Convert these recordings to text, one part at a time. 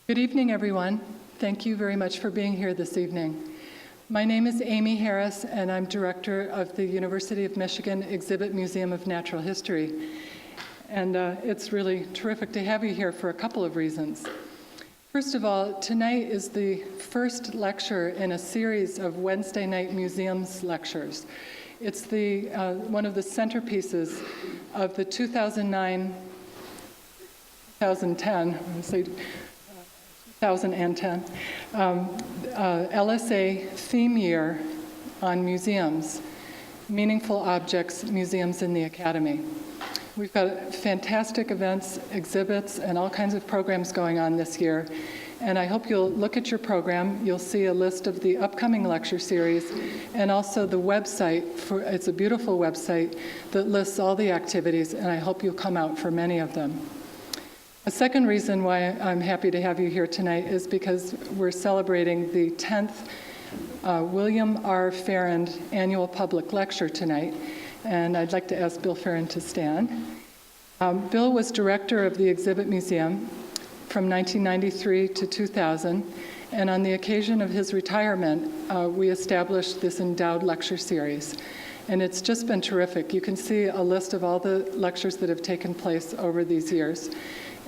Good evening, everyone. Thank you very much for being here this evening. My name is Amy Harris, and I'm director of the University of Michigan Exhibit Museum of Natural History. And it's really terrific to have you here for a couple of reasons. First of all, tonight is the first lecture in a series of Wednesday night museums lectures. It's one of the centerpieces of the 2009-2010 LSA theme year on museums, meaningful objects, museums in the academy. We've got fantastic events, exhibits, and all kinds of programs going on this year. And I hope you'll look at your program. You'll see a list of the upcoming lecture series and also the website. It's a beautiful website that lists all the activities, and I hope you'll come out for many of them. A second reason why I'm happy to have you here tonight is because we're celebrating the 10th William R. Farrand Annual Public Lecture tonight, and I'd like to ask Bill Farrand to stand. Bill was director of the Exhibit Museum from 1993 to 2000, and on the occasion of his retirement, we established this endowed lecture series. And it's just been terrific. You can see a list of all the lectures that have taken place over these years.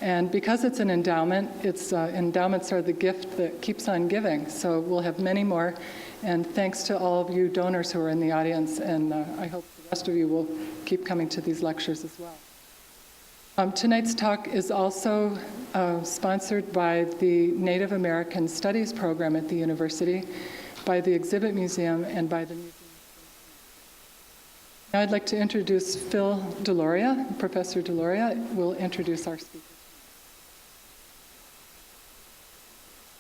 And because it's an endowment, endowments are the gift that keeps on giving. So we'll have many more. And thanks to all of you donors who are in the audience. And I hope the rest of you will keep coming to these lectures as well. Tonight's talk is also sponsored by the Native American Studies program at the university, by the Exhibit Museum, and by the Museum. Now I'd like to introduce Phil Deloria. Professor Deloria will introduce our speaker.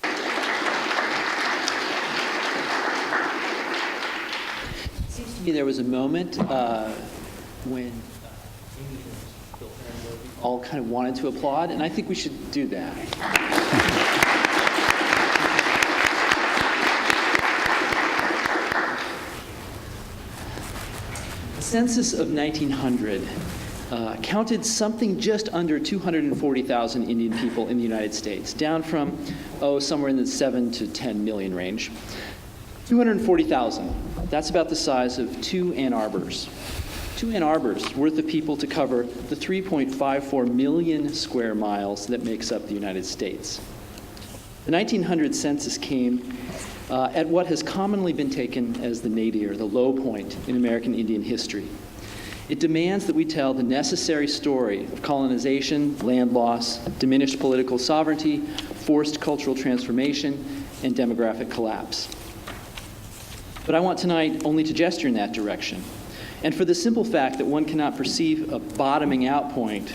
It seems to me there was a moment when all kind of wanted to applaud, and I think we should do that. The census of 1900 counted something just under 240,000 Indian people in the United States, down from, somewhere in the 7 to 10 million range. 240,000, that's about the size of 2 Ann Arbors. 2 Ann Arbors worth of people to cover the 3.54 million square miles that makes up the United States. The 1900 census came at what has commonly been taken as the nadir, the low point in American Indian history. It demands that we tell the necessary story of colonization, land loss, diminished political sovereignty, forced cultural transformation, and demographic collapse. But I want tonight only to gesture in that direction, and for the simple fact that one cannot perceive a bottoming out point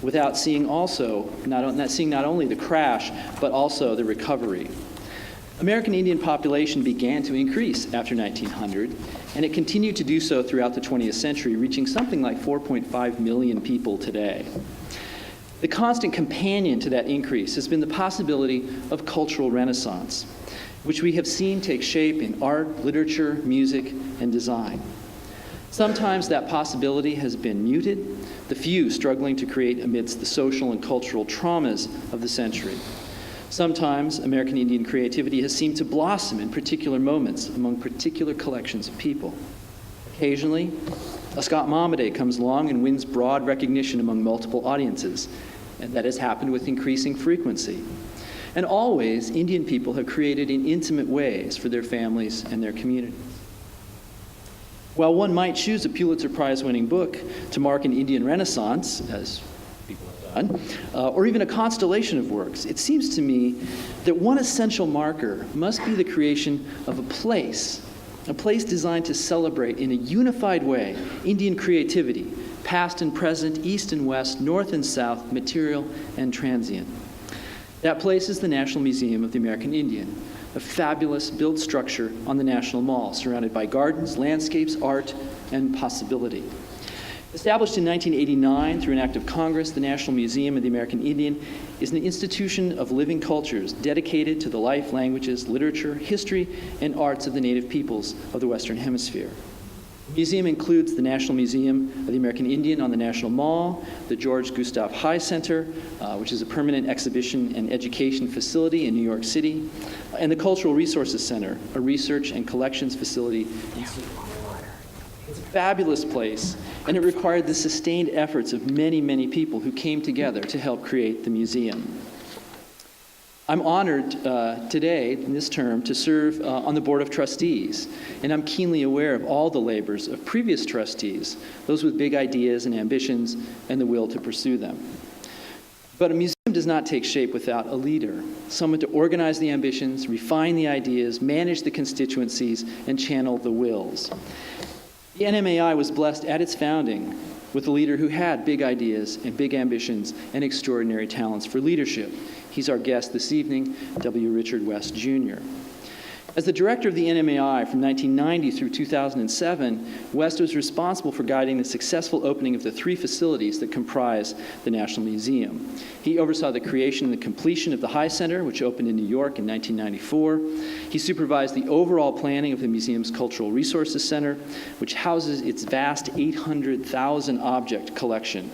without seeing not only the crash, but also the recovery. American Indian population began to increase after 1900, and it continued to do so throughout the 20th century, reaching something like 4.5 million people today. The constant companion to that increase has been the possibility of cultural renaissance, which we have seen take shape in art, literature, music, and design. Sometimes that possibility has been muted, the few struggling to create amidst the social and cultural traumas of the century. Sometimes American Indian creativity has seemed to blossom in particular moments among particular collections of people. Occasionally, a Scott Momaday comes along and wins broad recognition among multiple audiences, and that has happened with increasing frequency. And always, Indian people have created in intimate ways for their families and their communities. While one might choose a Pulitzer Prize-winning book to mark an Indian Renaissance, as people have done, or even a constellation of works, it seems to me that one essential marker must be the creation of a place designed to celebrate in a unified way Indian creativity, past and present, east and west, north and south, material and transient. That place is the National Museum of the American Indian, a fabulous built structure on the National Mall, surrounded by gardens, landscapes, art, and possibility. Established in 1989 through an act of Congress, the National Museum of the American Indian is an institution of living cultures dedicated to the life, languages, literature, history, and arts of the native peoples of the Western Hemisphere. The museum includes the National Museum of the American Indian on the National Mall, the George Gustav High Center, which is a permanent exhibition and education facility in New York City, and the Cultural Resources Center, a research and collections facility. It's a fabulous place, and it required the sustained efforts of many, many people who came together to help create the museum. I'm honored today, in this term, to serve on the Board of Trustees, and I'm keenly aware of all the labors of previous trustees, those with big ideas and ambitions and the will to pursue them. But a museum does not take shape without a leader, someone to organize the ambitions, refine the ideas, manage the constituencies, and channel the wills. The NMAI was blessed at its founding with a leader who had big ideas and big ambitions and extraordinary talents for leadership. He's our guest this evening, W. Richard West, Jr. As the director of the NMAI from 1990 through 2007, West was responsible for guiding the successful opening of the 3 facilities that comprise the National Museum. He oversaw the creation and the completion of the High Center, which opened in New York in 1994. He supervised the overall planning of the museum's Cultural Resources Center, which houses its vast 800,000 object collection.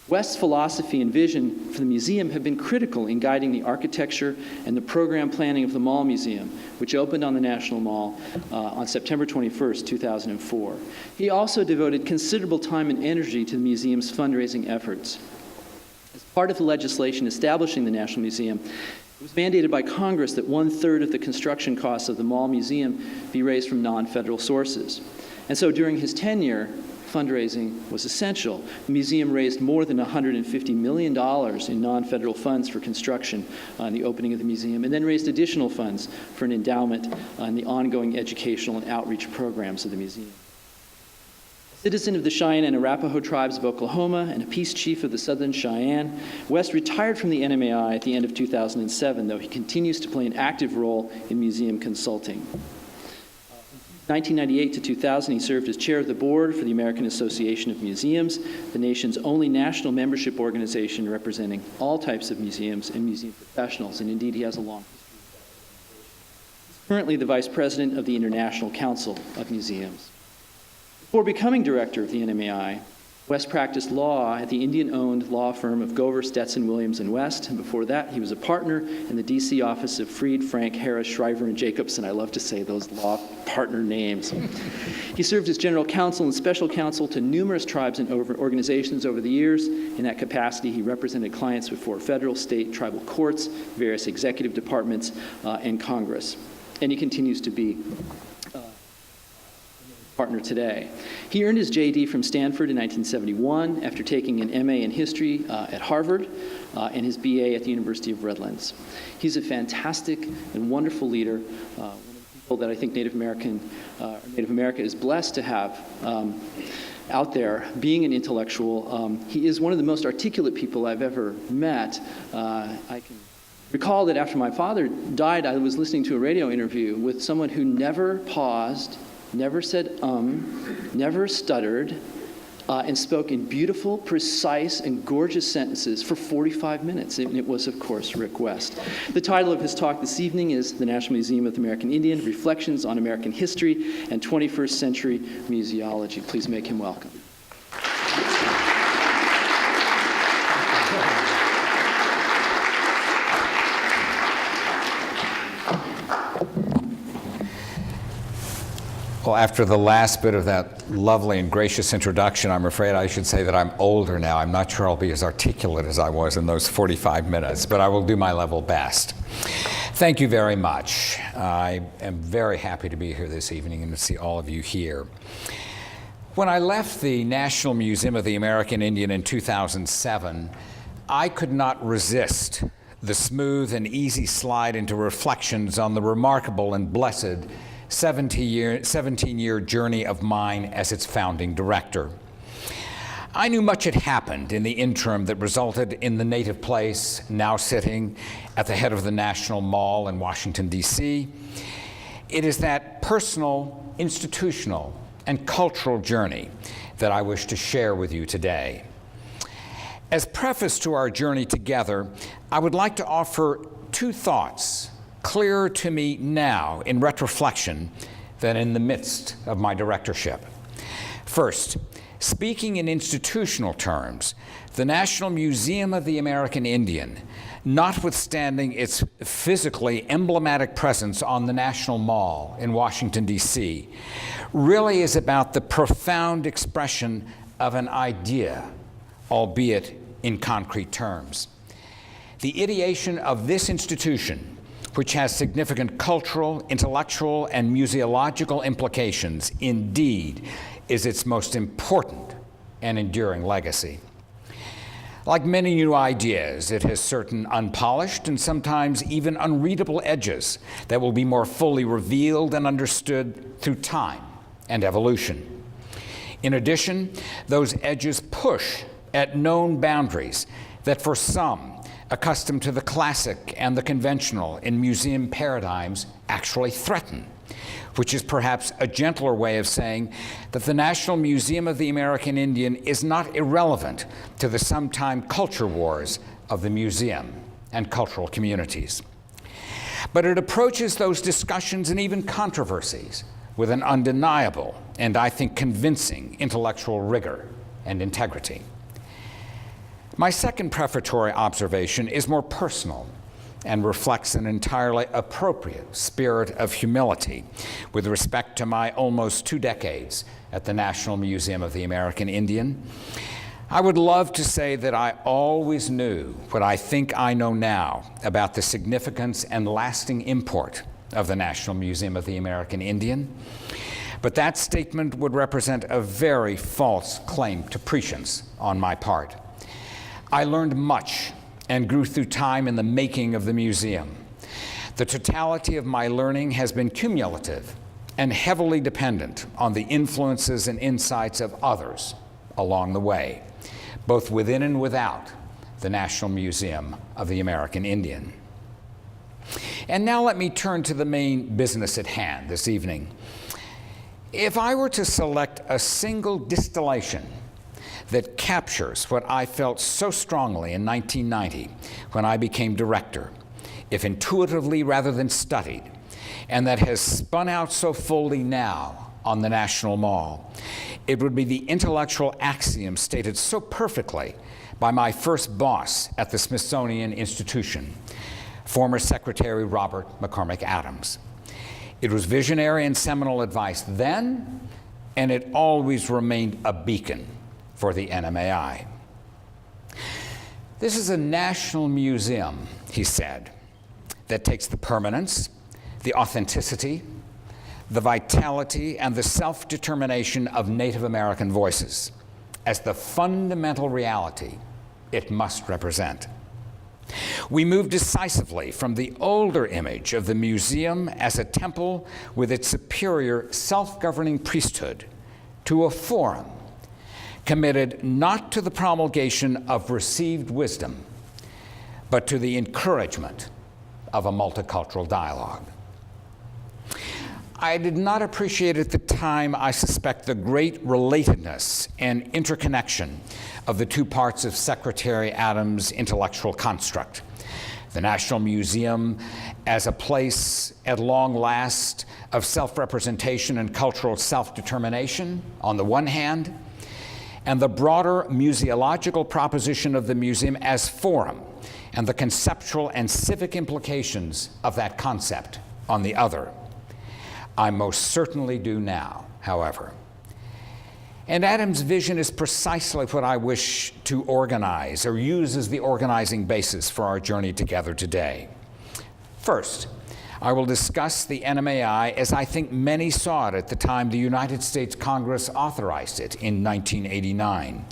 West's philosophy and vision for the museum have been critical in guiding the architecture and the program planning of the Mall Museum, which opened on the National Mall on September 21st, 2004. He also devoted considerable time and energy to the museum's fundraising efforts. As part of the legislation establishing the National Museum, it was mandated by Congress that 1/3 of the construction costs of the Mall Museum be raised from non-federal sources. And so during his tenure, fundraising was essential. The museum raised more than $150 million in non-federal funds for construction and the opening of the museum, and then raised additional funds for an endowment on the ongoing educational and outreach programs of the museum. A citizen of the Cheyenne and Arapaho tribes of Oklahoma and a peace chief of the Southern Cheyenne, West retired from the NMAI at the end of 2007, though he continues to play an active role in museum consulting. 1998 to 2000, he served as chair of the board for the American Association of Museums, the nation's only national membership organization representing all types of museums and museum professionals, and indeed he has a long history. He's currently the vice president of the International Council of Museums. Before becoming director of the NMAI, West practiced law at the Indian-owned law firm of Gover, Stetson, Williams, and West, and before that, he was a partner in the D.C. office of Freed, Frank, Harris, Shriver, and Jacobson. I love to say those law partner names. He served as general counsel and special counsel to numerous tribes and organizations over the years. In that capacity, he represented clients before federal, state, tribal courts, various executive departments, and Congress. And he continues to be partner today. He earned his JD from Stanford in 1971 after taking an MA in history at Harvard and his BA at the University of Redlands. He's a fantastic and wonderful leader, one of the people that I think Native America is blessed to have out there being an intellectual. He is one of the most articulate people I've ever met. I can recall that after my father died, I was listening to a radio interview with someone who never paused, never said never stuttered, and spoke in beautiful, precise, and gorgeous sentences for 45 minutes. And it was, of course, Rick West. The title of his talk this evening is The National Museum of the American Indian, Reflections on American History and 21st Century Museology. Please make him welcome. Well, after the last bit of that lovely and gracious introduction, I'm afraid I should say that I'm older now. I'm not sure I'll be as articulate as I was in those 45 minutes, but I will do my level best. Thank you very much. I am very happy to be here this evening and to see all of you here. When I left the National Museum of the American Indian in 2007, I could not resist the smooth and easy slide into reflections on the remarkable and blessed 17-year journey of mine as its founding director. I knew much had happened in the interim that resulted in the native place now sitting at the head of the National Mall in Washington, D.C. It is that personal, institutional, and cultural journey that I wish to share with you today. As preface to our journey together, I would like to offer two thoughts clearer to me now in retroflection than in the midst of my directorship. First, speaking in institutional terms, the National Museum of the American Indian, notwithstanding its physically emblematic presence on the National Mall in Washington, D.C., really is about the profound expression of an idea, albeit in concrete terms. The ideation of this institution, which has significant cultural, intellectual, and museological implications, indeed is its most important and enduring legacy. Like many new ideas, it has certain unpolished and sometimes even unreadable edges that will be more fully revealed and understood through time and evolution. In addition, those edges push at known boundaries that for some, accustomed to the classic and the conventional in museum paradigms, actually threaten, which is perhaps a gentler way of saying that the National Museum of the American Indian is not irrelevant to the sometime culture wars of the museum and cultural communities. But it approaches those discussions and even controversies with an undeniable and, I think, convincing intellectual rigor and integrity. My second prefatory observation is more personal and reflects an entirely appropriate spirit of humility with respect to my almost 2 decades at the National Museum of the American Indian. I would love to say that I always knew what I think I know now about the significance and lasting import of the National Museum of the American Indian, but that statement would represent a very false claim to prescience on my part. I learned much and grew through time in the making of the museum. The totality of my learning has been cumulative and heavily dependent on the influences and insights of others along the way, both within and without the National Museum of the American Indian. And now let me turn to the main business at hand this evening. If I were to select a single distillation that captures what I felt so strongly in 1990 when I became director, if intuitively rather than studied, and that has spun out so fully now on the National Mall, it would be the intellectual axiom stated so perfectly by my first boss at the Smithsonian Institution, former Secretary Robert McCormick Adams. It was visionary and seminal advice then, and it always remained a beacon for the NMAI. This is a national museum, he said, that takes the permanence, the authenticity, the vitality, and the self-determination of Native American voices as the fundamental reality it must represent. We move decisively from the older image of the museum as a temple with its superior self-governing priesthood to a forum committed not to the promulgation of received wisdom, but to the encouragement of a multicultural dialogue. I did not appreciate at the time, I suspect, the great relatedness and interconnection of the two parts of Secretary Adams' intellectual construct. The National Museum as a place at long last of self-representation and cultural self-determination on the one hand, and the broader museological proposition of the museum as forum and the conceptual and civic implications of that concept on the other. I most certainly do now, however. And Adams' vision is precisely what I wish to organize or use as the organizing basis for our journey together today. First, I will discuss the NMAI as I think many saw it at the time the United States Congress authorized it in 1989,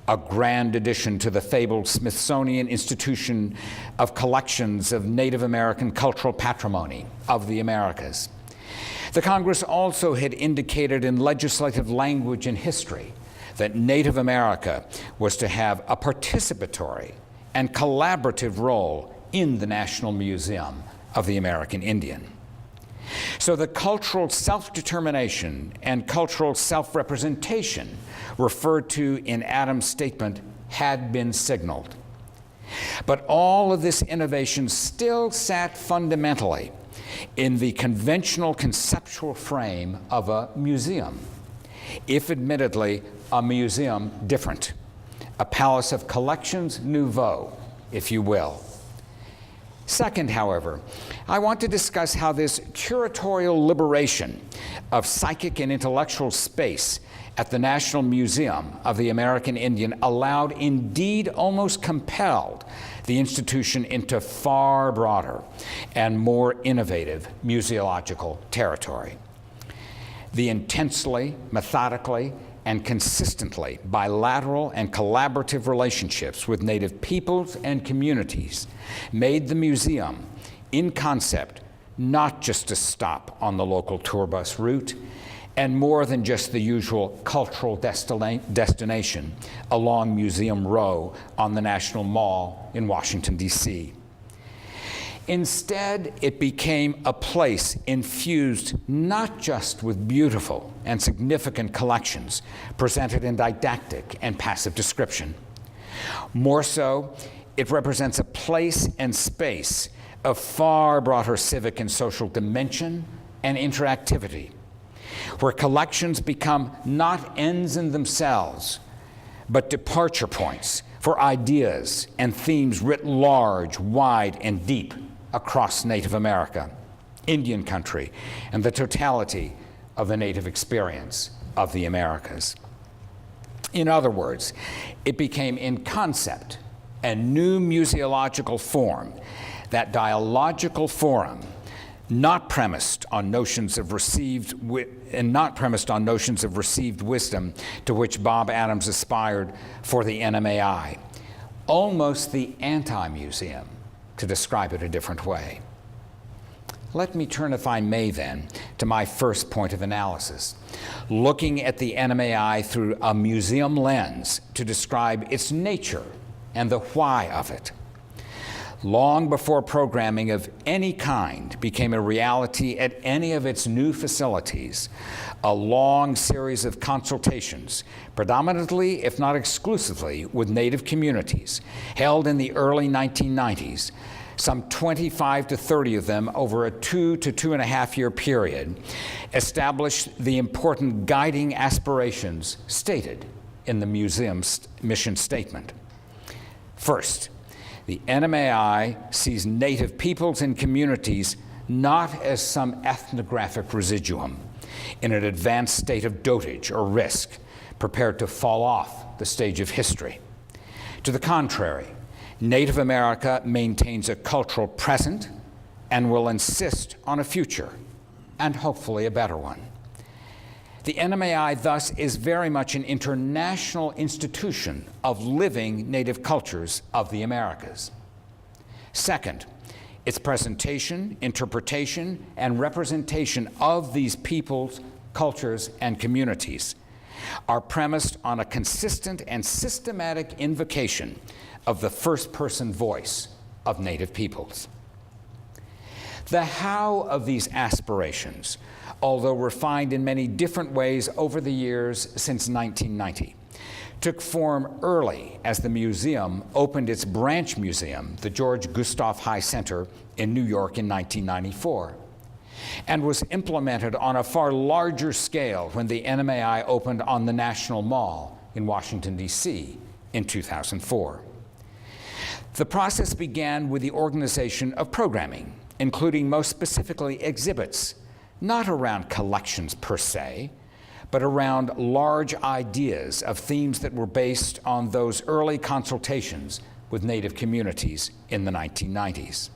a grand addition to the fabled Smithsonian Institution of Collections of Native American Cultural Patrimony of the Americas. The Congress also had indicated in legislative language and history that Native America was to have a participatory and collaborative role in the National Museum of the American Indian. So the cultural self-determination and cultural self-representation referred to in Adams' statement had been signaled. But all of this innovation still sat fundamentally in the conventional conceptual frame of a museum. if admittedly a museum different, a palace of collections nouveau, if you will. Second, however, I want to discuss how this curatorial liberation of psychic and intellectual space at the National Museum of the American Indian allowed, indeed almost compelled, the institution into far broader and more innovative museological territory. The intensely, methodically, and consistently bilateral and collaborative relationships with Native peoples and communities made the museum, in concept, not just a stop on the local tour bus route, and more than just the usual cultural destination along Museum Row on the National Mall in Washington, D.C. Instead, it became a place infused not just with beautiful and significant collections presented in didactic and passive description. More so, it represents a place and space of far broader civic and social dimension and interactivity, where collections become not ends in themselves, but departure points for ideas and themes writ large, wide, and deep across Native America, Indian country, and the totality of the Native experience of the Americas. In other words, it became in concept a new museological form, that dialogical forum, not premised on notions of received wisdom to which Bob Adams aspired for the NMAI, almost the anti-museum, to describe it a different way. Let me turn, if I may then, to my first point of analysis, looking at the NMAI through a museum lens to describe its nature and the why of it. Long before programming of any kind became a reality at any of its new facilities, a long series of consultations, predominantly, if not exclusively, with Native communities, held in the early 1990s, some 25 to 30 of them over a 2 to 2.5 year period, established the important guiding aspirations stated in the museum's mission statement. First, the NMAI sees Native peoples and communities not as some ethnographic residuum in an advanced state of dotage or risk, prepared to fall off the stage of history. To the contrary, Native America maintains a cultural present and will insist on a future, and hopefully a better one. The NMAI thus is very much an international institution of living Native cultures of the Americas. Second, its presentation, interpretation, and representation of these peoples, cultures, and communities are premised on a consistent and systematic invocation of the first-person voice of Native peoples. The how of these aspirations, although refined in many different ways over the years since 1990, took form early as the museum opened its branch museum, the George Gustav High Center in New York in 1994, and was implemented on a far larger scale when the NMAI opened on the National Mall in Washington, D.C. in 2004. The process began with the organization of programming, including most specifically exhibits, not around collections per se, but around large ideas of themes that were based on those early consultations with Native communities in the 1990s.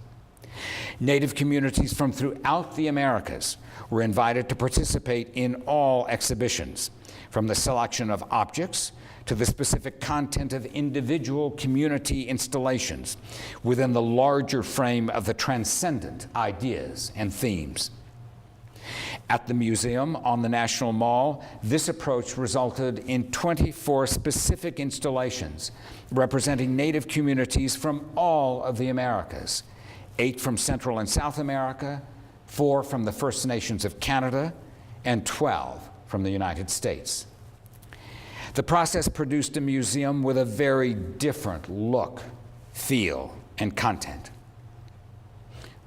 Native communities from throughout the Americas were invited to participate in all exhibitions, from the selection of objects to the specific content of individual community installations within the larger frame of the transcendent ideas and themes. At the museum on the National Mall, this approach resulted in 24 specific installations representing Native communities from all of the Americas, 8 from Central and South America, 4 from the First Nations of Canada, and 12 from the United States. The process produced a museum with a very different look, feel, and content.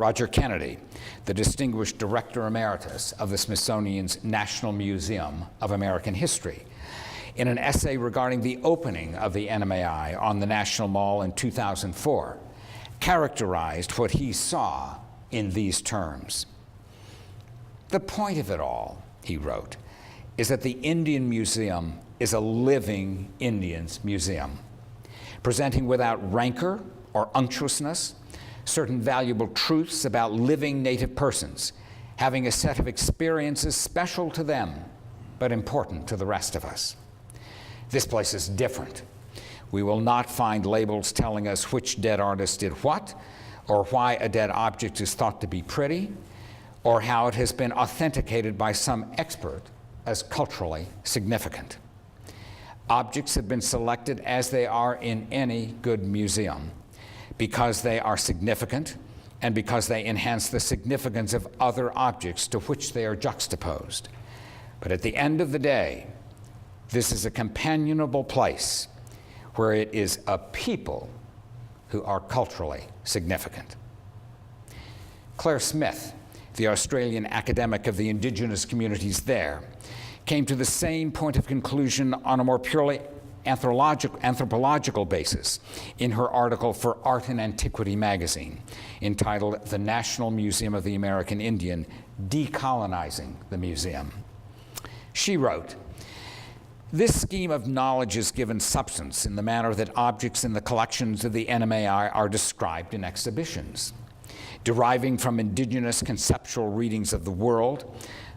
Roger Kennedy, the distinguished Director Emeritus of the Smithsonian's National Museum of American History, in an essay regarding the opening of the NMAI on the National Mall in 2004, characterized what he saw in these terms. "The point of it all," he wrote, "is that the Indian Museum is a living Indians museum, presenting without rancor or unctuousness certain valuable truths about living Native persons, having a set of experiences special to them, but important to the rest of us. This place is different. We will not find labels telling us which dead artist did what, or why a dead object is thought to be pretty, or how it has been authenticated by some expert as culturally significant. Objects have been selected as they are in any good museum, because they are significant and because they enhance the significance of other objects to which they are juxtaposed. But at the end of the day, this is a companionable place where it is a people who are culturally significant." Claire Smith, the Australian academic of the indigenous communities there, came to the same point of conclusion on a more purely anthropological basis in her article for Art and Antiquity magazine, entitled "The National Museum of the American Indian: Decolonizing the Museum." She wrote, "This scheme of knowledge is given substance in the manner that objects in the collections of the NMAI are described in exhibitions. Deriving from indigenous conceptual readings of the world,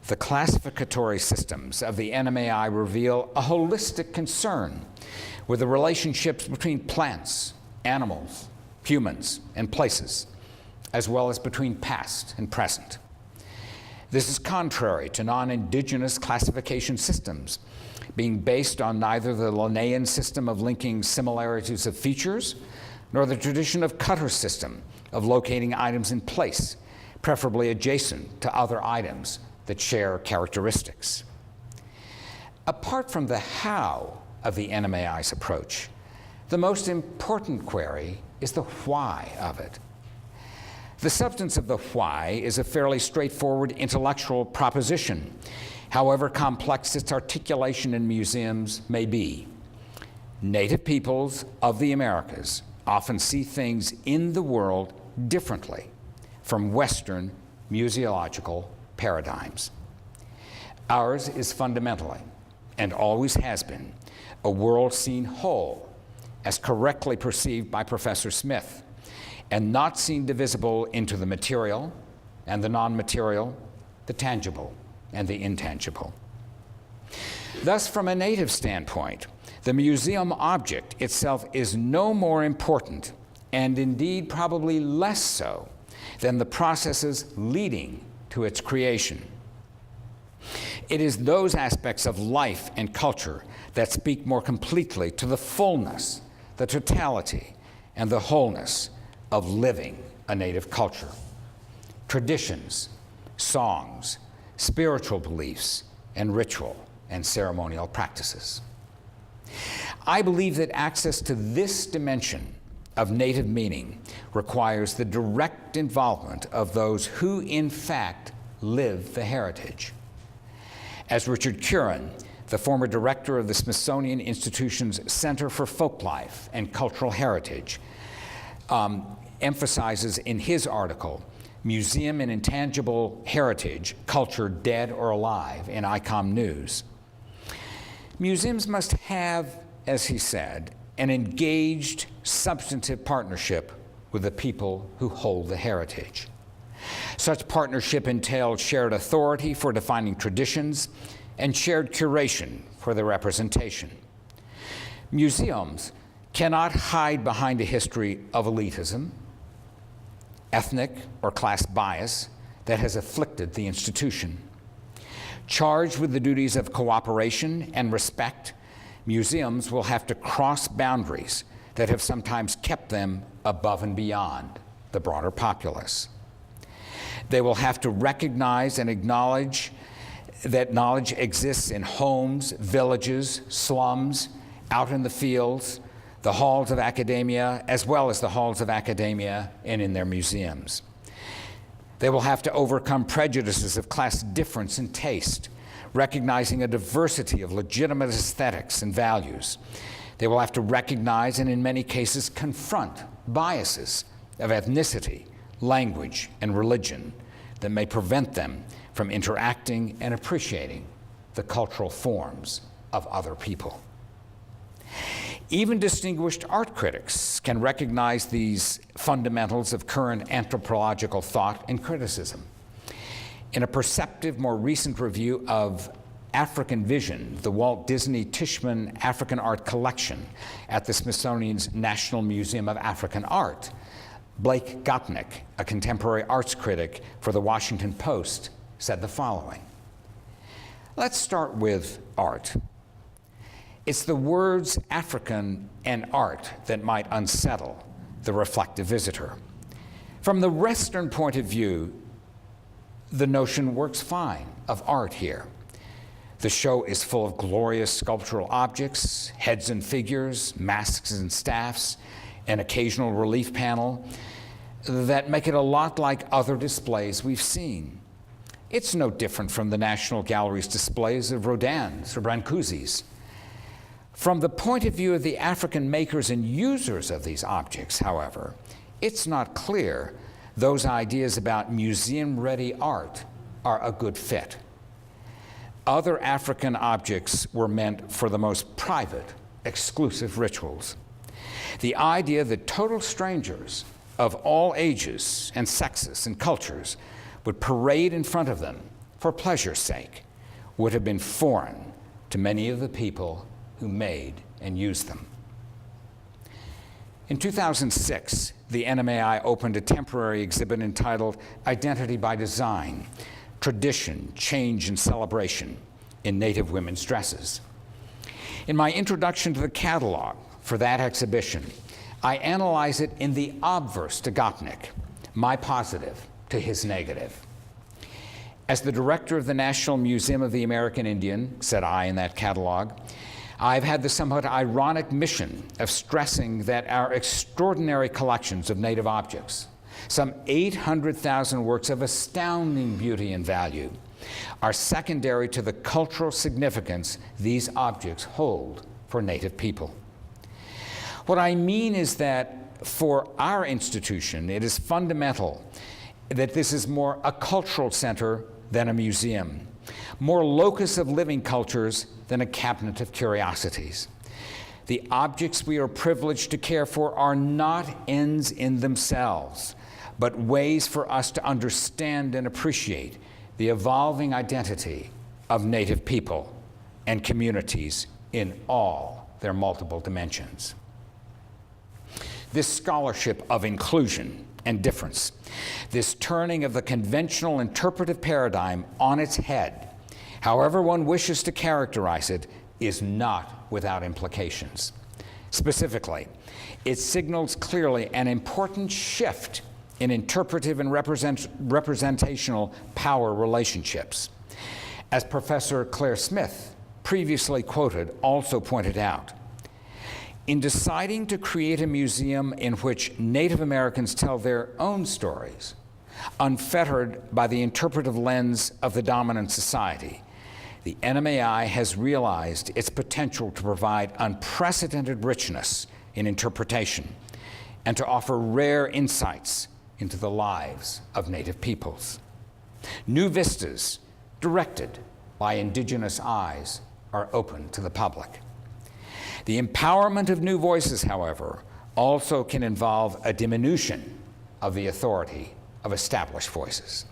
the classificatory systems of the NMAI reveal a holistic concern with the relationships between plants, animals, humans, and places, as well as between past and present. This is contrary to non-indigenous classification systems, being based on neither the Linnaean system of linking similarities of features, nor the tradition of Cutter's system of locating items in place, preferably adjacent to other items that share characteristics. Apart from the how of the NMAI's approach, the most important query is the why of it. The substance of the why is a fairly straightforward intellectual proposition, however complex its articulation in museums may be. Native peoples of the Americas often see things in the world differently from Western museological paradigms. Ours is fundamentally, and always has been, a world seen whole, as correctly perceived by Professor Smith, and not seen divisible into the material and the non-material, the tangible and the intangible. Thus, from a native standpoint, the museum object itself is no more important, and indeed probably less so, than the processes leading to its creation. It is those aspects of life and culture that speak more completely to the fullness, the totality, and the wholeness of living a native culture. Traditions, songs, spiritual beliefs, and ritual and ceremonial practices. I believe that access to this dimension of native meaning requires the direct involvement of those who, in fact, live the heritage. As Richard Curran, the former director of the Smithsonian Institution's Center for Folklife and Cultural Heritage, emphasizes in his article, Museum and Intangible Heritage, Culture Dead or Alive, in ICOM News. Museums must have, as he said, an engaged, substantive partnership with the people who hold the heritage. Such partnership entails shared authority for defining traditions and shared curation for their representation. Museums cannot hide behind a history of elitism, ethnic or class bias that has afflicted the institution. Charged with the duties of cooperation and respect, museums will have to cross boundaries that have sometimes kept them above and beyond the broader populace. They will have to recognize and acknowledge that knowledge exists in homes, villages, slums, out in the fields, the halls of academia, as well as the halls of academia and in their museums. They will have to overcome prejudices of class difference and taste, recognizing a diversity of legitimate aesthetics and values. They will have to recognize and in many cases confront biases of ethnicity, language, and religion that may prevent them from interacting and appreciating the cultural forms of other people. Even distinguished art critics can recognize these fundamentals of current anthropological thought and criticism. In a perceptive, more recent review of African Vision, the Walt Disney Tishman African Art Collection at the Smithsonian's National Museum of African Art, Blake Gopnik, a contemporary arts critic for the Washington Post, said the following. Let's start with art. It's the words African and art that might unsettle the reflective visitor. From the Western point of view, the notion works fine of art here. The show is full of glorious sculptural objects, heads and figures, masks and staffs, an occasional relief panel that make it a lot like other displays we've seen. It's no different from the National Gallery's displays of Rodin's or Brancusi's. From the point of view of the African makers and users of these objects, however, it's not clear those ideas about museum-ready art are a good fit. Other African objects were meant for the most private, exclusive rituals. The idea that total strangers of all ages and sexes and cultures would parade in front of them for pleasure's sake would have been foreign to many of the people who made and used them. In 2006, the NMAI opened a temporary exhibit entitled Identity by Design, Tradition, Change, and Celebration in Native Women's Dresses. In my introduction to the catalog for that exhibition, I analyze it in the obverse to Gopnik, my positive to his negative. As the director of the National Museum of the American Indian, said I in that catalog, I've had the somewhat ironic mission of stressing that our extraordinary collections of native objects, some 800,000 works of astounding beauty and value, are secondary to the cultural significance these objects hold for native people. What I mean is that for our institution, it is fundamental that this is more a cultural center than a museum, more locus of living cultures than a cabinet of curiosities. The objects we are privileged to care for are not ends in themselves, but ways for us to understand and appreciate the evolving identity of Native people and communities in all their multiple dimensions. This scholarship of inclusion and difference, this turning of the conventional interpretive paradigm on its head, however one wishes to characterize it, is not without implications. Specifically, it signals clearly an important shift in interpretive and representational power relationships. As Professor Claire Smith, previously quoted, also pointed out, in deciding to create a museum in which Native Americans tell their own stories, unfettered by the interpretive lens of the dominant society, the NMAI has realized its potential to provide unprecedented richness in interpretation and to offer rare insights into the lives of Native peoples. New vistas, directed by indigenous eyes, are open to the public. The empowerment of new voices, however, also can involve a diminution of the authority of established voices.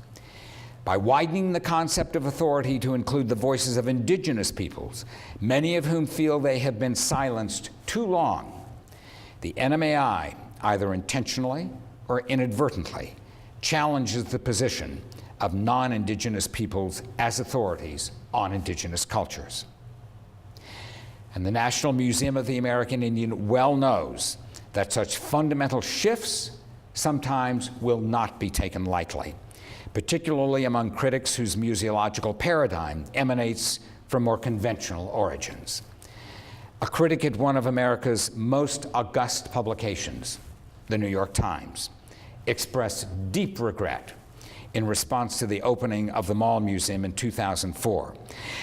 By widening the concept of authority to include the voices of indigenous peoples, many of whom feel they have been silenced too long, the NMAI, either intentionally or inadvertently, challenges the position of non-indigenous peoples as authorities on indigenous cultures. And the National Museum of the American Indian well knows that such fundamental shifts sometimes will not be taken lightly, particularly among critics whose museological paradigm emanates from more conventional origins. A critic at one of America's most august publications, the New York Times, expressed deep regret in response to the opening of the Mall Museum in 2004,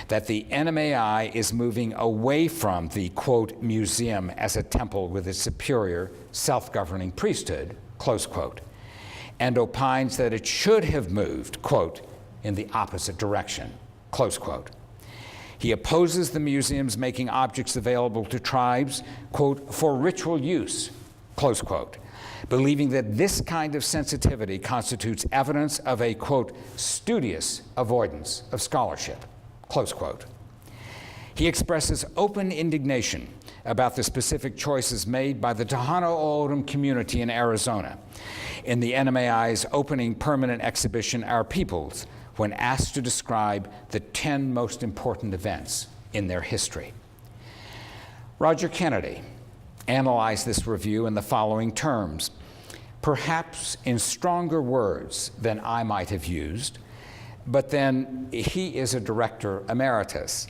that the NMAI is moving away from the, quote, museum as a temple with its superior self-governing priesthood, close quote, and opines that it should have moved, quote, in the opposite direction, close quote. He opposes the museums making objects available to tribes, quote, for ritual use, close quote, believing that this kind of sensitivity constitutes evidence of a, quote, studious avoidance of scholarship, close quote. He expresses open indignation about the specific choices made by the Tohono O'odham community in Arizona in the NMAI's opening permanent exhibition, Our Peoples, when asked to describe the 10 most important events in their history. Roger Kennedy analyzed this review in the following terms, perhaps in stronger words than I might have used, but then he is a director emeritus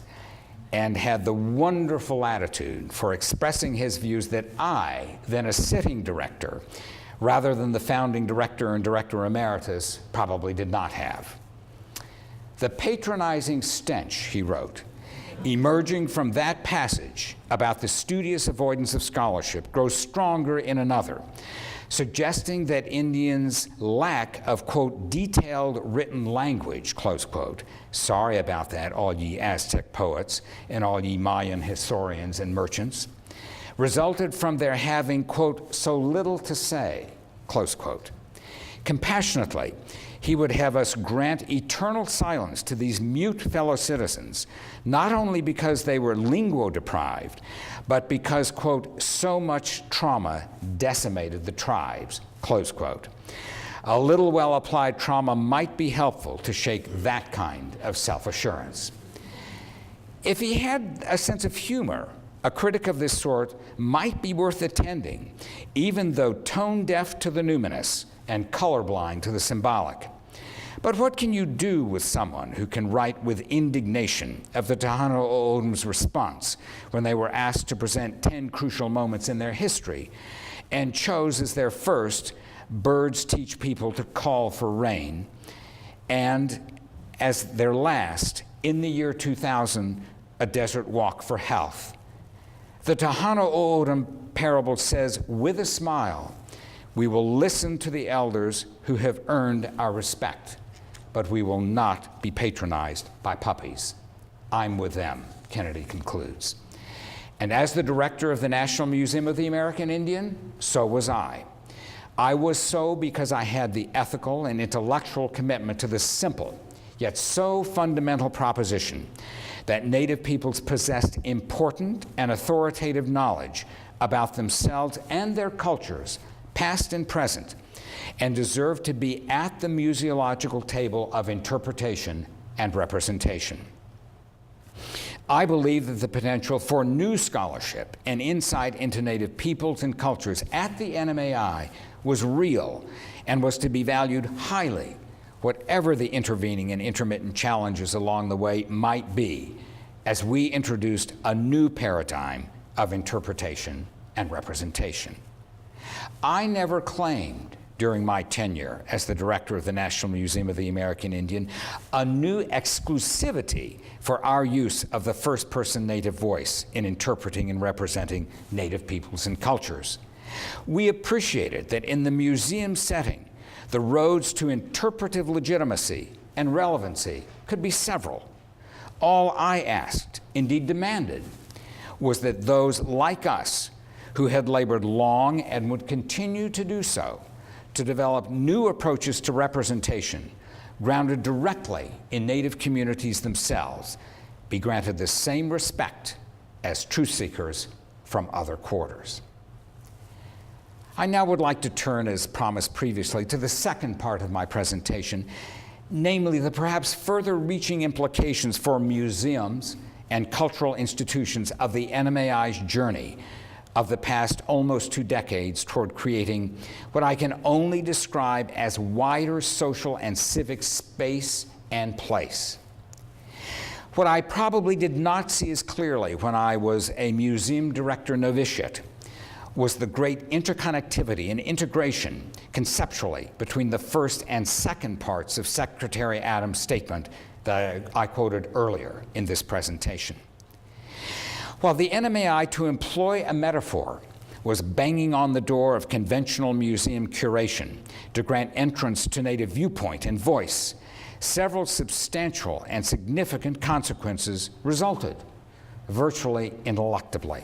and had the wonderful attitude for expressing his views that I, then a sitting director, rather than the founding director and director emeritus, probably did not have. The patronizing stench, he wrote, emerging from that passage about the studious avoidance of scholarship grows stronger in another, suggesting that Indians' lack of, quote, detailed written language, close quote, sorry about that, all ye Aztec poets and all ye Mayan historians and merchants, resulted from their having, quote, so little to say, close quote. Compassionately, he would have us grant eternal silence to these mute fellow citizens, not only because they were linguo-deprived, but because, quote, so much trauma decimated the tribes, close quote. A little well-applied trauma might be helpful to shake that kind of self-assurance. If he had a sense of humor, a critic of this sort might be worth attending, even though tone-deaf to the numinous and colorblind to the symbolic. But what can you do with someone who can write with indignation of the Tohono O'odham's response when they were asked to present 10 crucial moments in their history and chose as their first, birds teach people to call for rain, and as their last, in the year 2000, a desert walk for health? The Tohono O'odham parable says, with a smile, we will listen to the elders who have earned our respect, but we will not be patronized by puppies. I'm with them, Kennedy concludes. And as the director of the National Museum of the American Indian, so was I. I was so because I had the ethical and intellectual commitment to the simple, yet so fundamental proposition that Native peoples possessed important and authoritative knowledge about themselves and their cultures, past and present, and deserve to be at the museological table of interpretation and representation. I believe that the potential for new scholarship and insight into Native peoples and cultures at the NMAI was real and was to be valued highly, whatever the intervening and intermittent challenges along the way might be, as we introduced a new paradigm of interpretation and representation. I never claimed during my tenure as the director of the National Museum of the American Indian a new exclusivity for our use of the first-person Native voice in interpreting and representing Native peoples and cultures. We appreciated that in the museum setting, the roads to interpretive legitimacy and relevancy could be several. All I asked, indeed demanded, was that those like us who had labored long and would continue to do so to develop new approaches to representation grounded directly in Native communities themselves be granted the same respect as truth seekers from other quarters. I now would like to turn, as promised previously, to the second part of my presentation, namely the perhaps further-reaching implications for museums and cultural institutions of the NMAI's journey of the past almost 2 decades toward creating what I can only describe as wider social and civic space and place. What I probably did not see as clearly when I was a museum director novitiate was the great interconnectivity and integration conceptually between the first and second parts of Secretary Adams' statement that I quoted earlier in this presentation. While the NMAI, to employ a metaphor, was banging on the door of conventional museum curation to grant entrance to native viewpoint and voice, several substantial and significant consequences resulted, virtually ineluctably.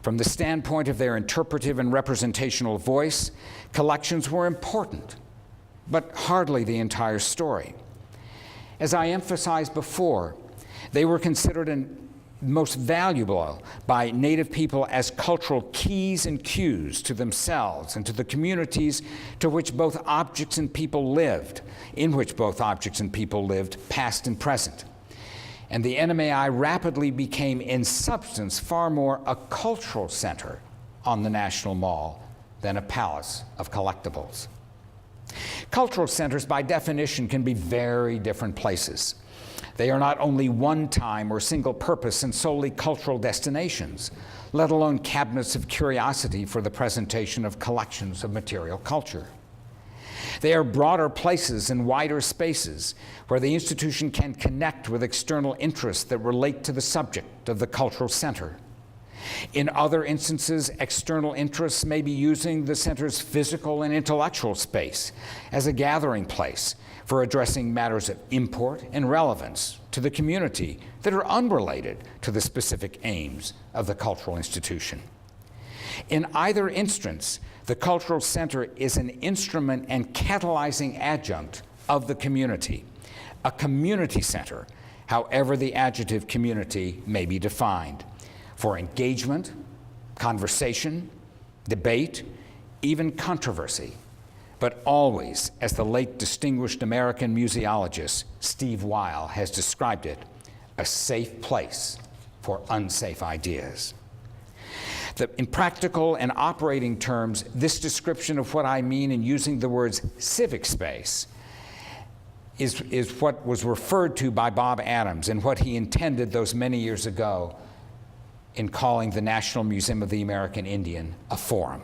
From the standpoint of their interpretive and representational voice, collections were important, but hardly the entire story. As I emphasized before, they were considered most valuable by Native people as cultural keys and cues to themselves and to the communities to which both objects and people lived, past and present. And the NMAI rapidly became, in substance, far more a cultural center on the National Mall than a palace of collectibles. Cultural centers, by definition, can be very different places. They are not only one-time or single-purpose and solely cultural destinations, let alone cabinets of curiosity for the presentation of collections of material culture. They are broader places and wider spaces where the institution can connect with external interests that relate to the subject of the cultural center. In other instances, external interests may be using the center's physical and intellectual space as a gathering place for addressing matters of import and relevance to the community that are unrelated to the specific aims of the cultural institution. In either instance, the cultural center is an instrument and catalyzing adjunct of the community, a community center, however the adjective community may be defined, for engagement, conversation, debate, even controversy, but always, as the late distinguished American museologist Steve Weil has described it, a safe place for unsafe ideas. In practical and operating terms, this description of what I mean in using the words civic space is what was referred to by Bob Adams and what he intended those many years ago in calling the National Museum of the American Indian a forum.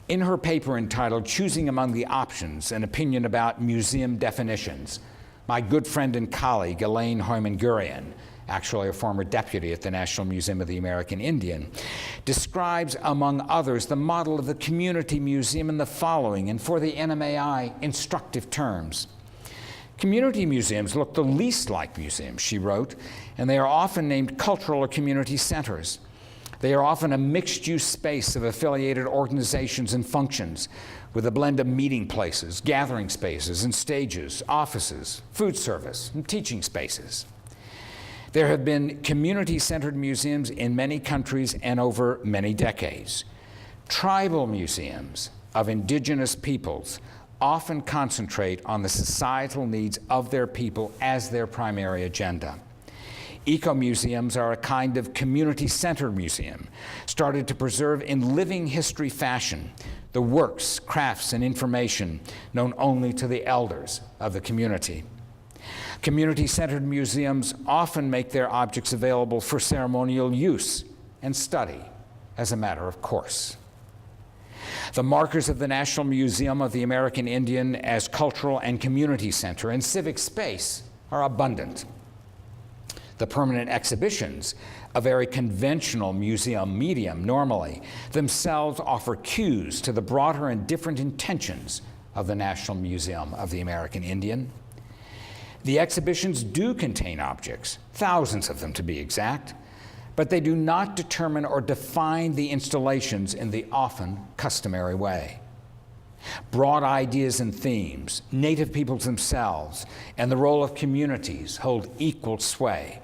In her paper entitled Choosing Among the Options, an opinion about museum definitions, my good friend and colleague Elaine Hoyman-Gurian, actually a former deputy at the National Museum of the American Indian, describes, among others, the model of the community museum in the following, and for the NMAI, instructive terms. Community museums look the least like museums, she wrote, and they are often named cultural or community centers. They are often a mixed-use space of affiliated organizations and functions with a blend of meeting places, gathering spaces, and stages, offices, food service, and teaching spaces. There have been community-centered museums in many countries and over many decades. Tribal museums of indigenous peoples often concentrate on the societal needs of their people as their primary agenda. Eco-museums are a kind of community-centered museum, started to preserve in living history fashion the works, crafts, and information known only to the elders of the community. Community-centered museums often make their objects available for ceremonial use and study as a matter of course. The markers of the National Museum of the American Indian as cultural and community center and civic space are abundant. The permanent exhibitions, a very conventional museum medium normally, themselves offer cues to the broader and different intentions of the National Museum of the American Indian. The exhibitions do contain objects, thousands of them to be exact, but they do not determine or define the installations in the often customary way. Broad ideas and themes, Native peoples themselves, and the role of communities hold equal sway,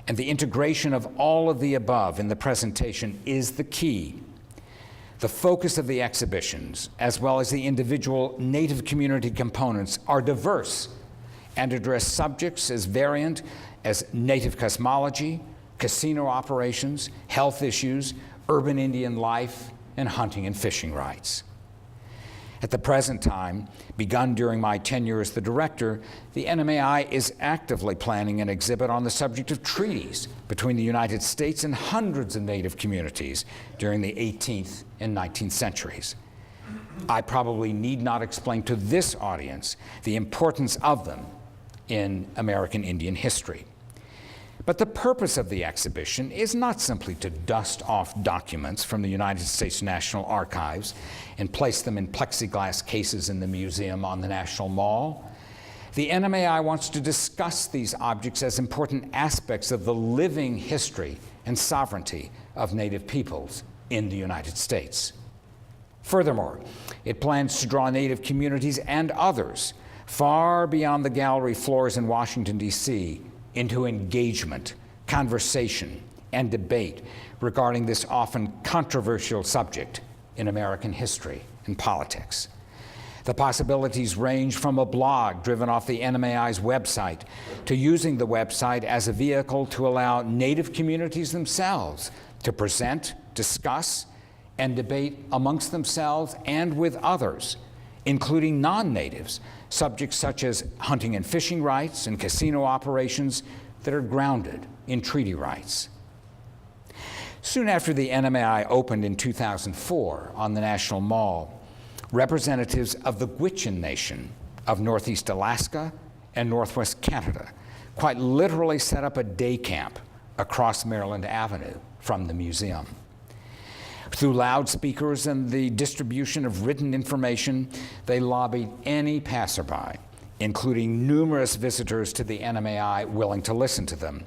and the integration of all of the above in the presentation is the key. The focus of the exhibitions, as well as the individual Native community components, are diverse and address subjects as variant as Native cosmology, casino operations, health issues, urban Indian life, and hunting and fishing rights. At the present time, begun during my tenure as the director, the NMAI is actively planning an exhibit on the subject of treaties between the United States and hundreds of Native communities during the 18th and 19th centuries. I probably need not explain to this audience the importance of them in American Indian history. But the purpose of the exhibition is not simply to dust off documents from the United States National Archives and place them in plexiglass cases in the museum on the National Mall. The NMAI wants to discuss these objects as important aspects of the living history and sovereignty of Native peoples in the United States. Furthermore, it plans to draw Native communities and others far beyond the gallery floors in Washington, D.C., into engagement, conversation, and debate regarding this often controversial subject in American history and politics. The possibilities range from a blog driven off the NMAI's website to using the website as a vehicle to allow Native communities themselves to present, discuss, and debate amongst themselves and with others, including non-natives, subjects such as hunting and fishing rights and casino operations that are grounded in treaty rights. Soon after the NMAI opened in 2004 on the National Mall, representatives of the Gwich'in Nation of Northeast Alaska and Northwest Canada quite literally set up a day camp across Maryland Avenue from the museum. Through loudspeakers and the distribution of written information, they lobbied any passerby, including numerous visitors to the NMAI willing to listen to them,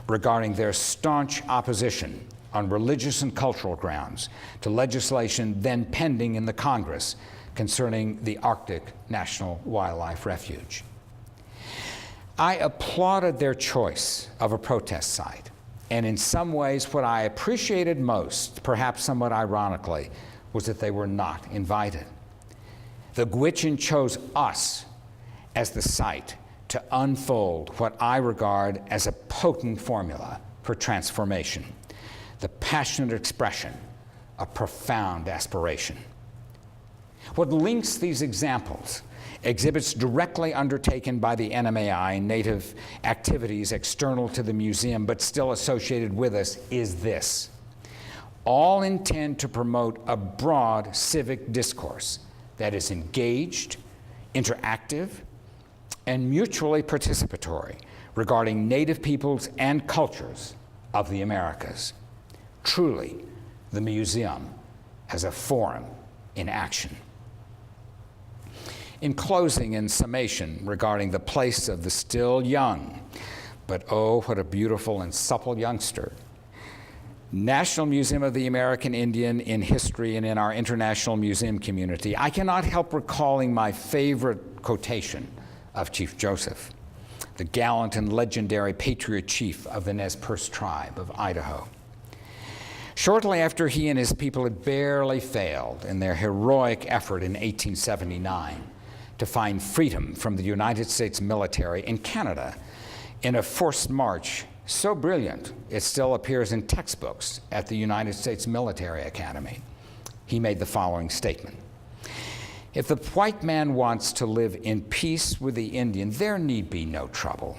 regarding their staunch opposition on religious and cultural grounds to legislation then pending in the Congress concerning the Arctic National Wildlife Refuge. I applauded their choice of a protest site. And in some ways, what I appreciated most, perhaps somewhat ironically, was that they were not invited. The Gwich'in chose us as the site to unfold what I regard as a potent formula for transformation, the passionate expression of profound aspiration. What links these examples, exhibits directly undertaken by the NMAI, Native activities external to the museum but still associated with us, is this. All intend to promote a broad civic discourse that is engaged, interactive, and mutually participatory regarding Native peoples and cultures of the Americas. Truly, the museum as a forum in action. In closing and summation regarding the place of the still young, but oh, what a beautiful and supple youngster, National Museum of the American Indian in history and in our international museum community, I cannot help recalling my favorite quotation of Chief Joseph, the gallant and legendary patriot chief of the Nez Perce tribe of Idaho. Shortly after he and his people had barely failed in their heroic effort in 1879 to find freedom from the United States military in Canada in a forced march so brilliant it still appears in textbooks at the United States Military Academy, he made the following statement. If the white man wants to live in peace with the Indian, there need be no trouble.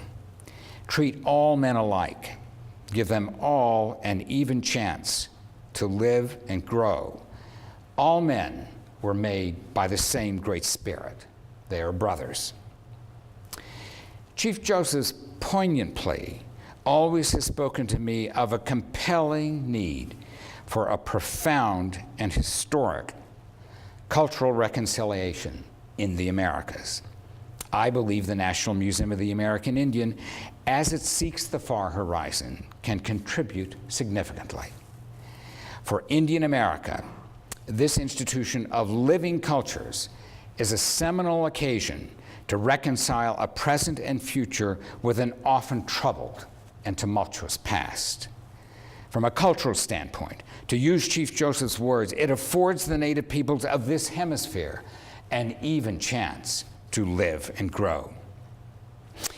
Treat all men alike. Give them all an even chance to live and grow. All men were made by the same Great Spirit. They are brothers. Chief Joseph's poignant plea always has spoken to me of a compelling need for a profound and historic cultural reconciliation in the Americas. I believe the National Museum of the American Indian, as it seeks the far horizon, can contribute significantly. For Indian America, this institution of living cultures is a seminal occasion to reconcile a present and future with an often troubled and tumultuous past. From a cultural standpoint, to use Chief Joseph's words, it affords the Native peoples of this hemisphere an even chance to live and grow.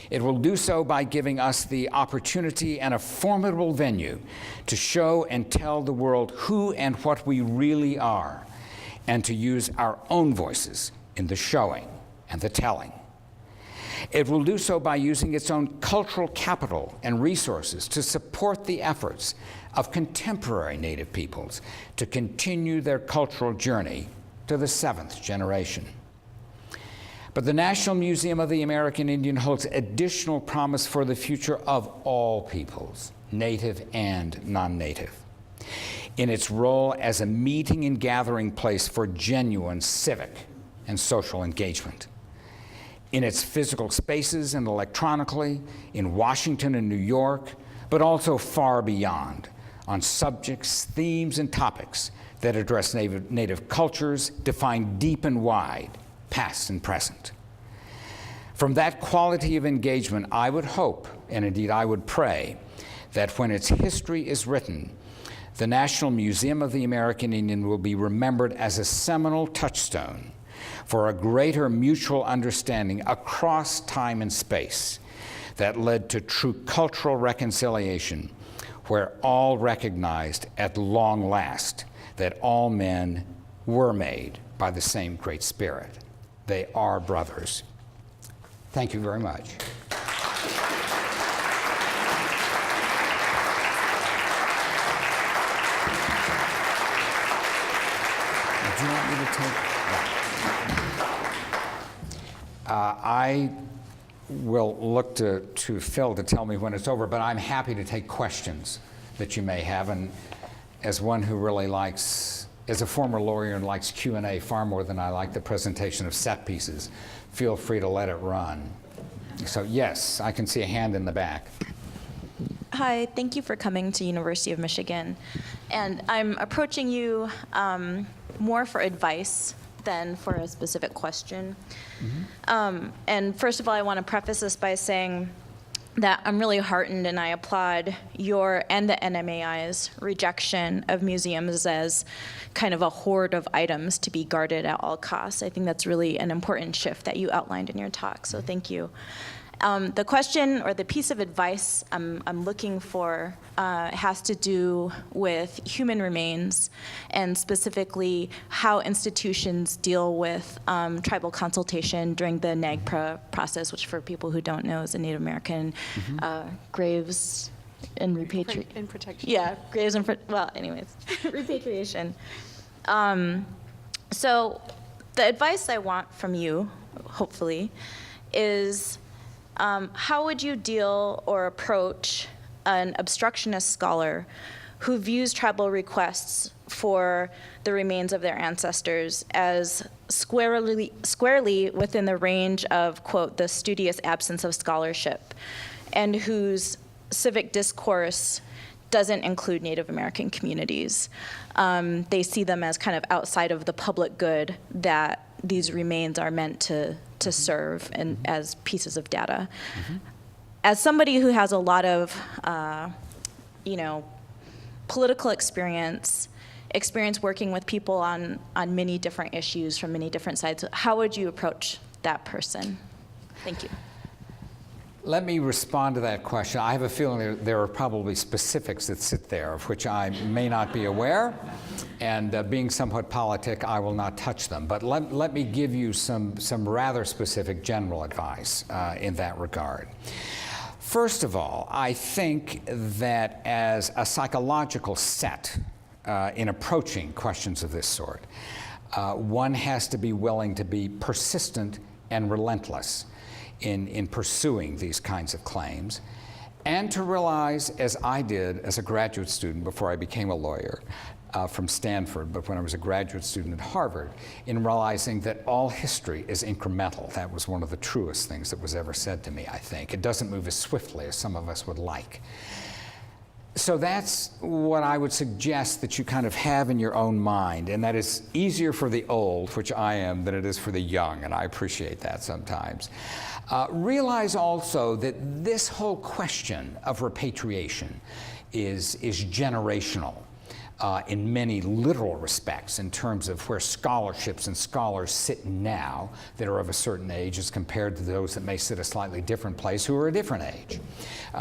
It will do so by giving us the opportunity and a formidable venue to show and tell the world who and what we really are, and to use our own voices in the showing and the telling. It will do so by using its own cultural capital and resources to support the efforts of contemporary Native peoples to continue their cultural journey to the 7th generation. But the National Museum of the American Indian holds additional promise for the future of all peoples, Native and non-Native, in its role as a meeting and gathering place for genuine civic and social engagement. In its physical spaces and electronically, in Washington and New York, but also far beyond, on subjects, themes, and topics that address Native cultures, defined deep and wide, past and present. From that quality of engagement, I would hope, and indeed I would pray, that when its history is written, the National Museum of the American Indian will be remembered as a seminal touchstone for a greater mutual understanding across time and space that led to true cultural reconciliation, where all recognized at long last that all men were made by the same Great Spirit. They are brothers. Thank you very much. Do you want me to take? I will look to Phil to tell me when it's over, but I'm happy to take questions that you may have. And as one who really likes, as a former lawyer and likes Q&A far more than I like the presentation of set pieces, feel free to let it run. So yes, I can see a hand in the back. Hi, thank you for coming to University of Michigan. And I'm approaching you more for advice than for a specific question. And first of all, I want to preface this by saying that I'm really heartened and I applaud your and the NMAI's rejection of museums as kind of a hoard of items to be guarded at all costs. I think that's really an important shift that you outlined in your talk, so thank you. The question or the piece of advice I'm looking for has to do with human remains and specifically how institutions deal with tribal consultation during the NAGPRA process, which for people who don't know is a Native American graves and repatriation. In protection. Yeah, graves and, well, anyways, repatriation. So the advice I want from you, hopefully, is how would you deal or approach an obstructionist scholar who views tribal requests for the remains of their ancestors as squarely within the range of, quote, the studious absence of scholarship, and whose civic discourse doesn't include Native American communities? They see them as kind of outside of the public good that these remains are meant to serve and as pieces of data. As somebody who has a lot of, political experience working with people on many different issues from many different sides, how would you approach that person? Thank you. Let me respond to that question. I have a feeling there are probably specifics that sit there of which I may not be aware, and being somewhat politic, I will not touch them. But let me give you some rather specific general advice in that regard. First of all, I think that as a psychological set in approaching questions of this sort, one has to be willing to be persistent and relentless in pursuing these kinds of claims, and to realize, as I did as a graduate student before I became a lawyer from Stanford, but when I was a graduate student at Harvard, in realizing that all history is incremental. That was one of the truest things that was ever said to me, I think. It doesn't move as swiftly as some of us would like. So that's what I would suggest that you kind of have in your own mind, and that is easier for the old, which I am, than it is for the young, and I appreciate that sometimes. Realize also that this whole question of repatriation is generational in many literal respects in terms of where scholarships and scholars sit now that are of a certain age as compared to those that may sit a slightly different place who are a different age.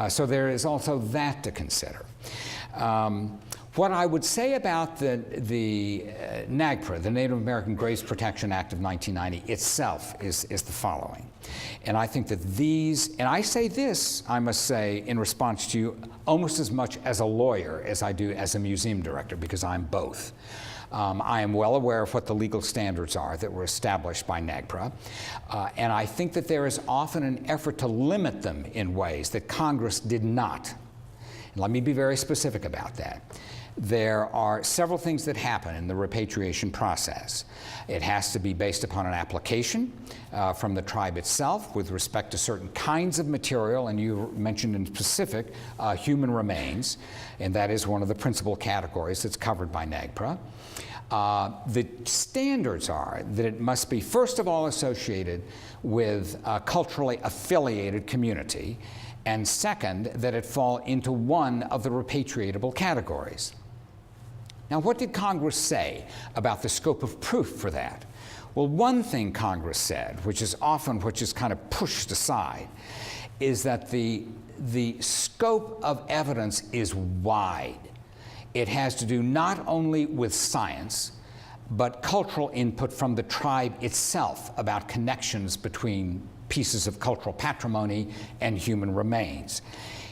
So there is also that to consider. What I would say about the NAGPRA, the Native American Graves Protection Act of 1990 itself is the following. And I think that these, and I say this, I must say, in response to you almost as much as a lawyer as I do as a museum director, because I'm both. I am well aware of what the legal standards are that were established by NAGPRA, and I think that there is often an effort to limit them in ways that Congress did not. And let me be very specific about that. There are several things that happen in the repatriation process. It has to be based upon an application from the tribe itself with respect to certain kinds of material, and you mentioned in specific human remains, and that is one of the principal categories that's covered by NAGPRA. The standards are that it must be, first of all, associated with a culturally affiliated community, and second, that it fall into one of the repatriatable categories. Now, what did Congress say about the scope of proof for that? Well, one thing Congress said, which is kind of pushed aside, is that the scope of evidence is wide. It has to do not only with science, but cultural input from the tribe itself about connections between pieces of cultural patrimony and human remains.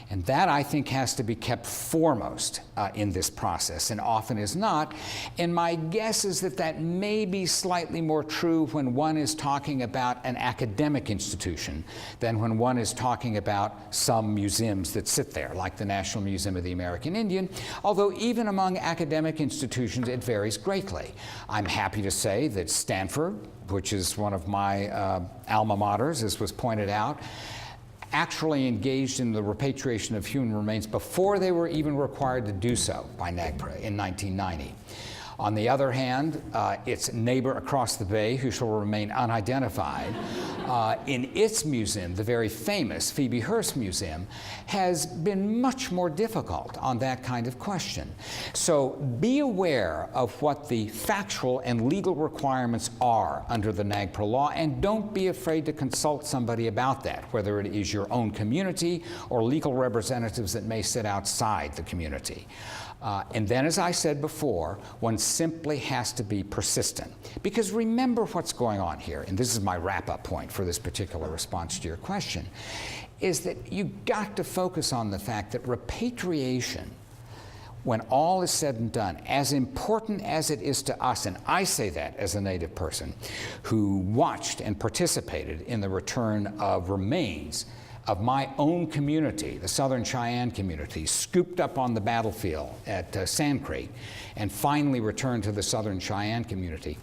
And that, I think, has to be kept foremost in this process, and often is not. And my guess is that that may be slightly more true when one is talking about an academic institution than when one is talking about some museums that sit there, like the National Museum of the American Indian, although even among academic institutions it varies greatly. I'm happy to say that Stanford, which is one of my alma maters, as was pointed out, actually engaged in the repatriation of human remains before they were even required to do so by NAGPRA in 1990. On the other hand, its neighbor across the bay, who shall remain unidentified, in its museum, the very famous Phoebe Hearst Museum, has been much more difficult on that kind of question. So be aware of what the factual and legal requirements are under the NAGPRA law, and don't be afraid to consult somebody about that, whether it is your own community or legal representatives that may sit outside the community. And then, as I said before, one simply has to be persistent. Because remember what's going on here, and this is my wrap-up point for this particular response to your question, is that you've got to focus on the fact that repatriation, when all is said and done, as important as it is to us, and I say that as a Native person who watched and participated in the return of remains of my own community, the Southern Cheyenne community, scooped up on the battlefield at Sand Creek, and finally returned to the Southern Cheyenne community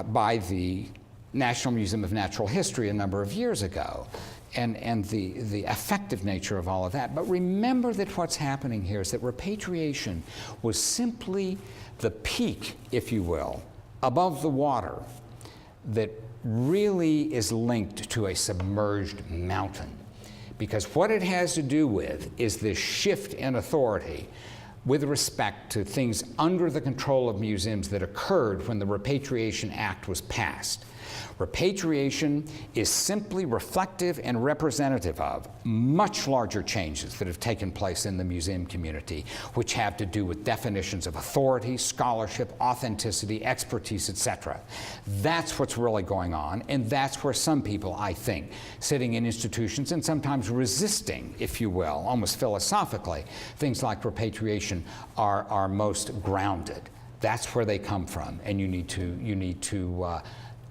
by the National Museum of Natural History a number of years ago, and the effective nature of all of that. But remember that what's happening here is that repatriation was simply the peak, if you will, above the water that really is linked to a submerged mountain. Because what it has to do with is this shift in authority with respect to things under the control of museums that occurred when the Repatriation Act was passed. Repatriation is simply reflective and representative of much larger changes that have taken place in the museum community, which have to do with definitions of authority, scholarship, authenticity, expertise, etc. That's what's really going on, and that's where some people, I think, sitting in institutions and sometimes resisting, if you will, almost philosophically, things like repatriation are most grounded. That's where they come from, and you need to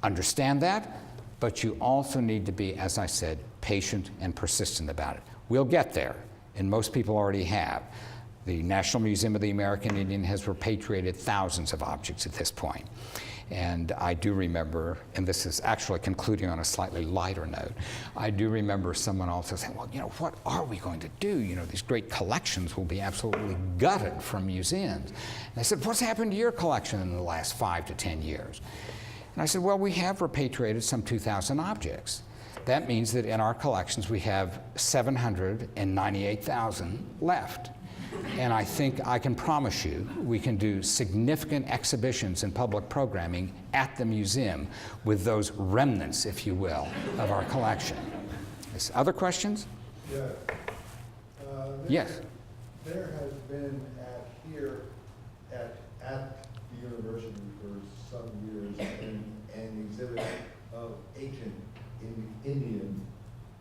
understand that, but you also need to be, as I said, patient and persistent about it. We'll get there, and most people already have. The National Museum of the American Indian has repatriated thousands of objects at this point. And I do remember, and this is actually concluding on a slightly lighter note, I do remember someone also saying, well, what are we going to do? These great collections will be absolutely gutted from museums. And I said, what's happened to your collection in the last 5 to 10 years? And I said, well, we have repatriated some 2,000 objects. That means that in our collections we have 798,000 left. And I think I can promise you we can do significant exhibitions and public programming at the museum with those remnants, if you will, of our collection. Other questions? Yeah. Yes. There has been here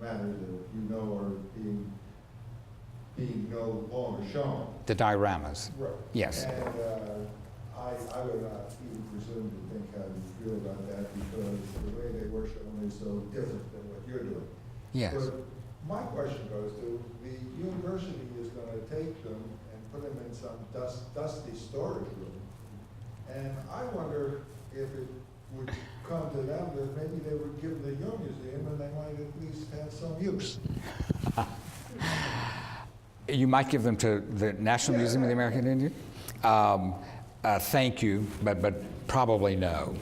matters that you know are being no longer shown. The dioramas. Right. Yes. And I would not even presume to think how you feel about that, because the way they were shown is so different than what you're doing. Yes. But my question goes to, the university is going to take them and put them in some dusty storage room. And I wonder if it would come to them that maybe they would give the Young Museum and they might at least have some use. You might give them to the National Museum of the American Indian? Thank you, but probably no.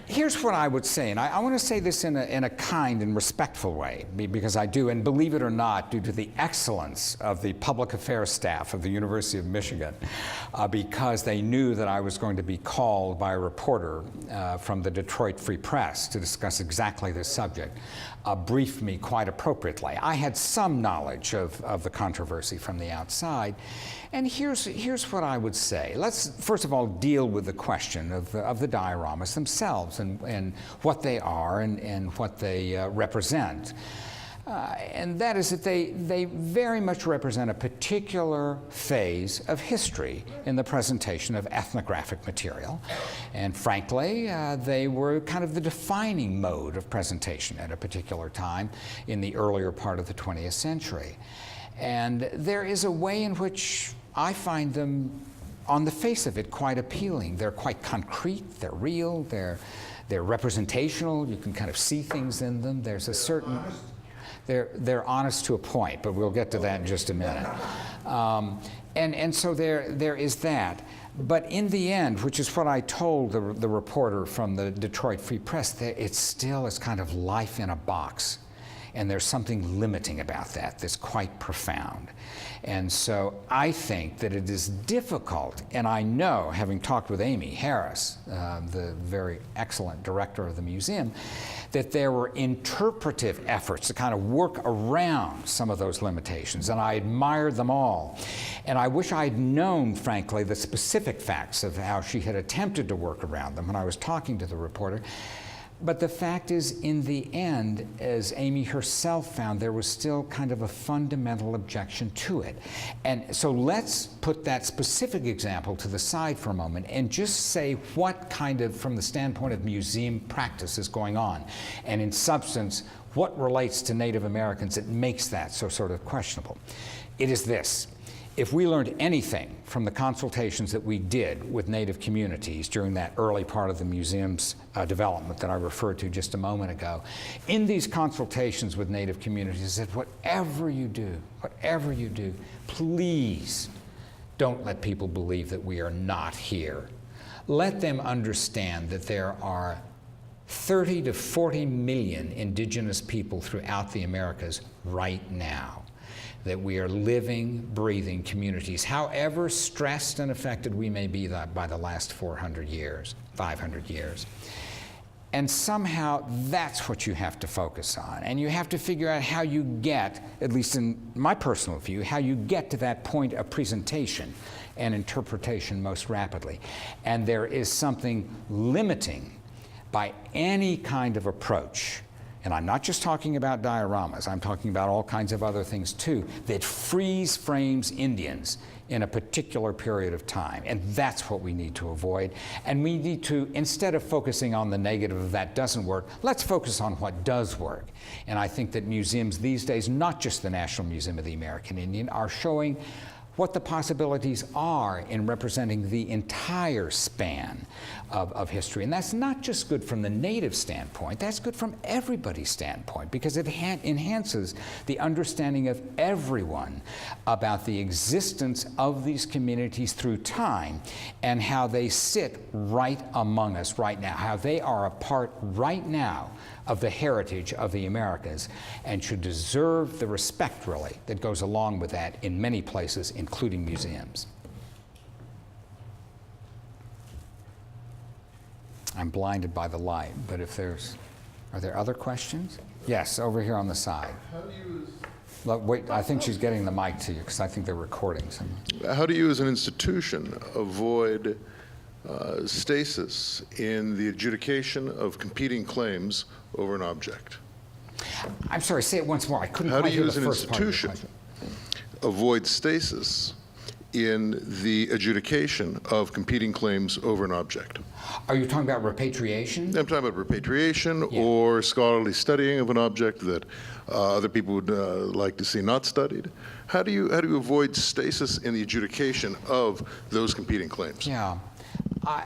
Here's what I would say, and I want to say this in a kind and respectful way, because I do, and believe it or not, due to the excellence of the public affairs staff of the University of Michigan, because they knew that I was going to be called by a reporter from the Detroit Free Press to discuss exactly this subject, briefed me quite appropriately. I had some knowledge of the controversy from the outside, and here's what I would say. Let's first of all deal with the question of the dioramas themselves and what they are and what they represent. And that is that they very much represent a particular phase of history in the presentation of ethnographic material. And frankly, they were kind of the defining mode of presentation at a particular time in the earlier part of the 20th century. And there is a way in which I find them, on the face of it, quite appealing. They're quite concrete, they're real, they're representational, you can kind of see things in them. There's a certain... They're honest to a point, but we'll get to that in just a minute. And so there is that. But in the end, which is what I told the reporter from the Detroit Free Press, it still is kind of life in a box. And there's something limiting about that that's quite profound. And so I think that it is difficult, and I know, having talked with Amy Harris, the very excellent director of the museum, that there were interpretive efforts to kind of work around some of those limitations, and I admired them all. And I wish I had known, frankly, the specific facts of how she had attempted to work around them when I was talking to the reporter. But the fact is, in the end, as Amy herself found, there was still kind of a fundamental objection to it. And so let's put that specific example to the side for a moment and just say what kind of, from the standpoint of museum practice, is going on. And in substance, what relates to Native Americans that makes that so sort of questionable. It is this. If we learned anything from the consultations that we did with Native communities during that early part of the museum's development that I referred to just a moment ago, in these consultations with Native communities, I said, whatever you do, please don't let people believe that we are not here. Let them understand that there are 30 to 40 million indigenous people throughout the Americas right now. That we are living, breathing communities, however stressed and affected we may be by the last 400 years, 500 years. And somehow that's what you have to focus on. And you have to figure out how you get, at least in my personal view, how you get to that point of presentation and interpretation most rapidly. And there is something limiting by any kind of approach. And I'm not just talking about dioramas, I'm talking about all kinds of other things too, that freeze frames Indians in a particular period of time. And that's what we need to avoid. And we need to, instead of focusing on the negative of that doesn't work, let's focus on what does work. And I think that museums these days, not just the National Museum of the American Indian, are showing what the possibilities are in representing the entire span of history. And that's not just good from the Native standpoint, that's good from everybody's standpoint, because it enhances the understanding of everyone about the existence of these communities through time and how they sit right among us right now, how they are a part right now of the heritage of the Americas and should deserve the respect, really, that goes along with that in many places, including museums. I'm blinded by the light, but if are there other questions? Yes, over here on the side. How do you, Look, wait, I think she's getting the mic to you because I think they're recording some. how do you as an institution avoid stasis in the adjudication of competing claims over an object? I'm sorry, say it once more. I couldn't How do quite you hear as the an first part of your institution question. avoid stasis in the adjudication of competing claims over an object? Are you talking about repatriation? I'm talking about repatriation Yeah. or scholarly studying of an object that other people would like to see not studied. How do you avoid stasis in the adjudication of those competing claims? Yeah.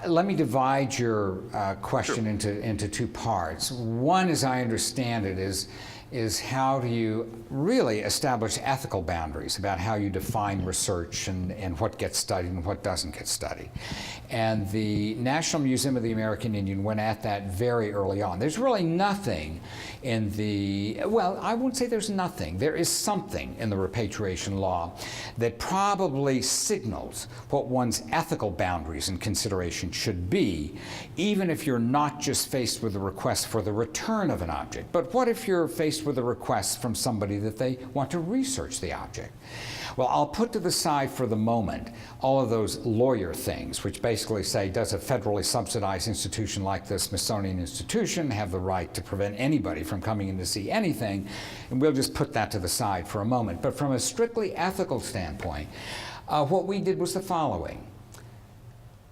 Let me divide your question into two parts. One, as I understand it, is how do you really establish ethical boundaries about how you define research and what gets studied and what doesn't get studied. And the National Museum of the American Indian went at that very early on. There's really nothing in the, well, I won't say there's nothing. There is something in the repatriation law that probably signals what one's ethical boundaries and consideration should be, even if you're not just faced with a request for the return of an object. But what if you're faced with a request from somebody that they want to research the object? Well, I'll put to the side for the moment all of those lawyer things, which basically say, does a federally subsidized institution like the Smithsonian Institution have the right to prevent anybody from coming in to see anything? And we'll just put that to the side for a moment. But from a strictly ethical standpoint, what we did was the following.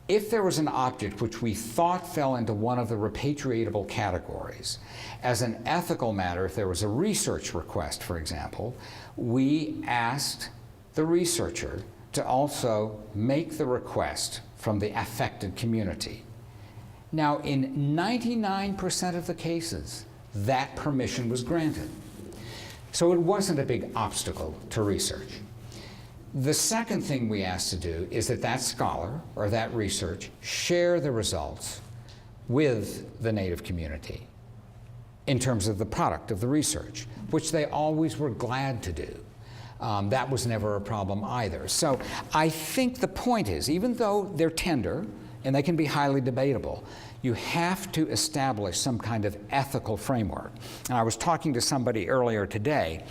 If there was an object which we thought fell into one of the repatriatable categories, as an ethical matter, if there was a research request, for example, we asked the researcher to also make the request from the affected community. Now, in 99% of the cases, that permission was granted. So it wasn't a big obstacle to research. The second thing we asked to do is that that scholar or that research share the results with the Native community in terms of the product of the research, which they always were glad to do. That was never a problem either. So I think the point is, even though they're tender and they can be highly debatable, you have to establish some kind of ethical framework. And I was talking to somebody earlier today.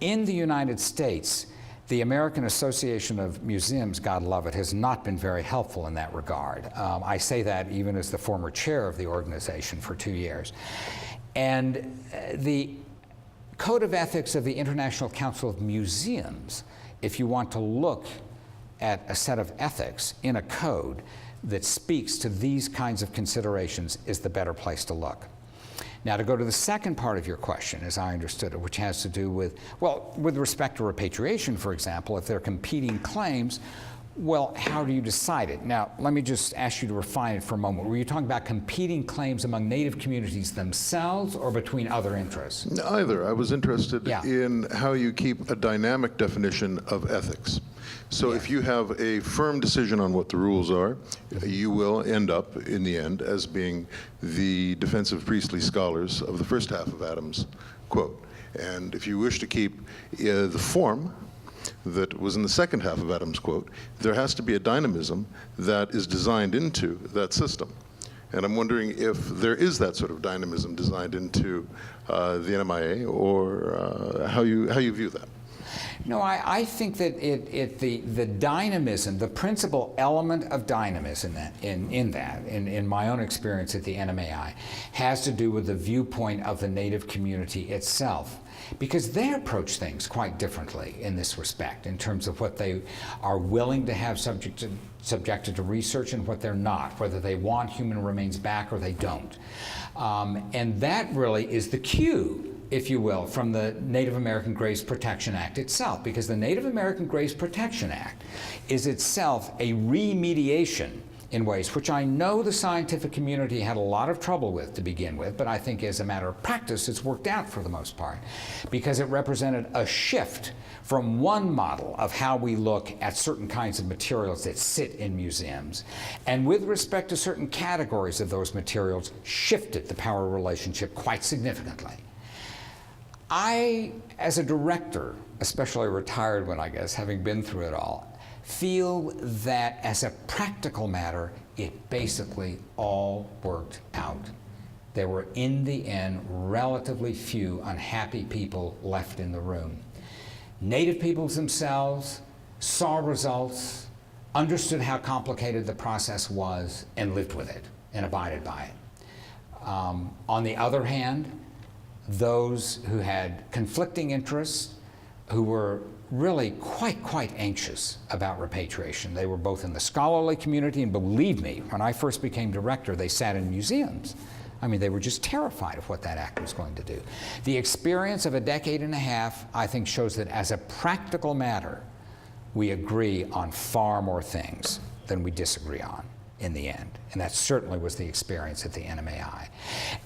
In the United States, the American Association of Museums, God love it, has not been very helpful in that regard. I say that even as the former chair of the organization for 2 years. And the Code of Ethics of the International Council of Museums, if you want to look at a set of ethics in a code that speaks to these kinds of considerations, is the better place to look. Now, to go to the second part of your question, as I understood it, which has to do with, well, with respect to repatriation, for example, if there are competing claims, well, how do you decide it? Now, let me just ask you to refine it for a moment. Were you talking about competing claims among Native communities themselves or between other interests? Neither. I was interested Yeah. in how you keep a dynamic definition of ethics. So if you have a firm decision on what the rules are, you will end up, in the end, as being the defensive priestly scholars of the first half of Adam's quote. And if you wish to keep the form that was in the second half of Adam's quote, there has to be a dynamism that is designed into that system. And I'm wondering if there is that sort of dynamism designed into the NMAI, or how you view that. No, I think that the dynamism, the principal element of dynamism in my own experience at the NMAI, has to do with the viewpoint of the Native community itself, because they approach things quite differently in this respect in terms of what they are willing to have subjected to research and what they're not, whether they want human remains back or they don't. And that really is the cue, if you will, from the Native American Graves Protection Act itself, because the Native American Graves Protection Act is itself a remediation in ways which I know the scientific community had a lot of trouble with to begin with, but I think as a matter of practice it's worked out for the most part, because it represented a shift from one model of how we look at certain kinds of materials that sit in museums, and with respect to certain categories of those materials, shifted the power relationship quite significantly. I, as a director, especially a retired one, I guess, having been through it all, feel that as a practical matter, it basically all worked out. There were, in the end, relatively few unhappy people left in the room. Native peoples themselves saw results, understood how complicated the process was, and lived with it and abided by it. On the other hand, those who had conflicting interests, who were really quite anxious about repatriation. They were both in the scholarly community, and believe me, when I first became director, they sat in museums. I mean, they were just terrified of what that act was going to do. The experience of a decade and a half, I think, shows that as a practical matter, we agree on far more things than we disagree on in the end. And that certainly was the experience at the NMAI.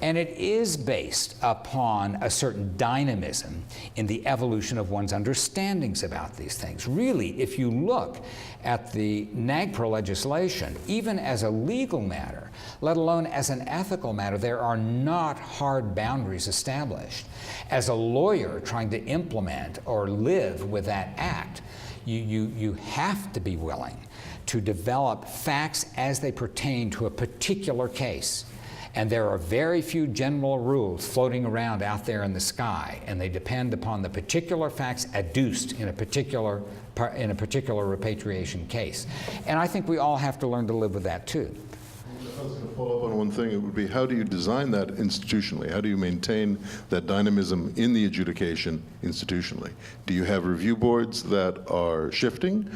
And it is based upon a certain dynamism in the evolution of one's understandings about these things. Really, if you look at the NAGPRA legislation, even as a legal matter, let alone as an ethical matter, there are not hard boundaries established. As a lawyer trying to implement or live with that act, you have to be willing to develop facts as they pertain to a particular case. And there are very few general rules floating around out there in the sky, and they depend upon the particular facts adduced in a particular repatriation case. And I think we all have to learn to live with that too. I was going to follow up on one thing. It would be, how do you design that institutionally? How do you maintain that dynamism in the adjudication institutionally? Do you have review boards that are shifting?